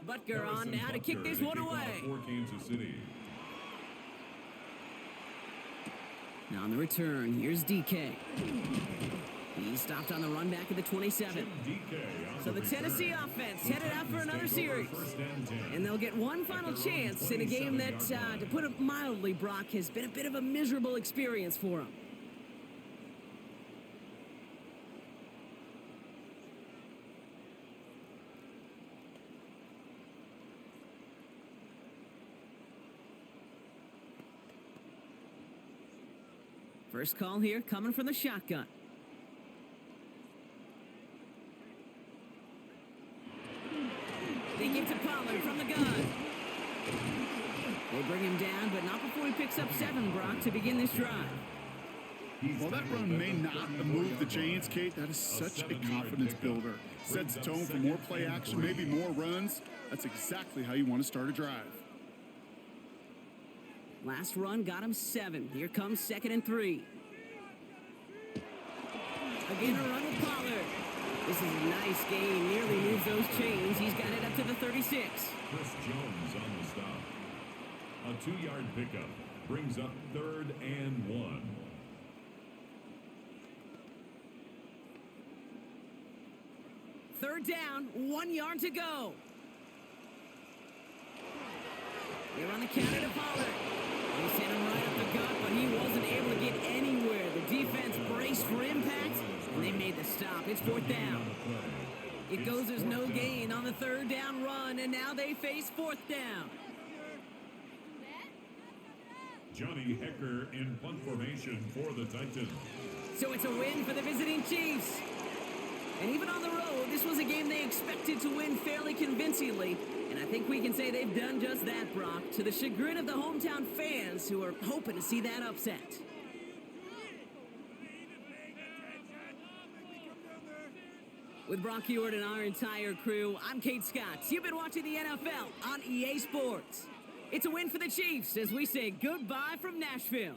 Speaker 1: Butker on now to kick this one away.
Speaker 2: For Kansas City.
Speaker 1: Now on the return, here's DK. He stopped on the run back at the 27. So the Tennessee offense headed out for another series. And they'll get one final chance in a game that, to put it mildly, Brock, has been a bit of a miserable experience for them. First call here coming from the shotgun. They give to Pollard from the gun. They bring him down, but not before he picks up 7, Brock, to begin this drive.
Speaker 3: Well, that run may not move the chains, Kate. That is such a confidence builder. Sets the tone for more play action, maybe more runs. That's exactly how you want to start a drive.
Speaker 1: Last run got him 7. Here comes 2nd and 3. Again, a run with Pollard. This is a nice gain. Nearly moves those chains. He's got it up to the 36.
Speaker 2: Chris Jones on the stop. A 2-yard pickup brings up 3rd and 1.
Speaker 1: Third down, 1 yard to go. They're on the counter to Pollard. They sent him right up the gut, but he wasn't able to get anywhere. The defense braced for impact, and they made the stop. It's 4th down. It goes as no gain on the 3rd down run, and now they face 4th down.
Speaker 2: Johnny Hecker in punt formation for the Titans.
Speaker 1: So it's a win for the visiting Chiefs. And even on the road, this was a game they expected to win fairly convincingly. And I think we can say they've done just that, Brock, to the chagrin of the hometown fans who are hoping to see that upset. With Brock Ewart and our entire crew, I'm Kate Scott. You've been watching the NFL on EA Sports. It's a win for the Chiefs as we say goodbye from Nashville.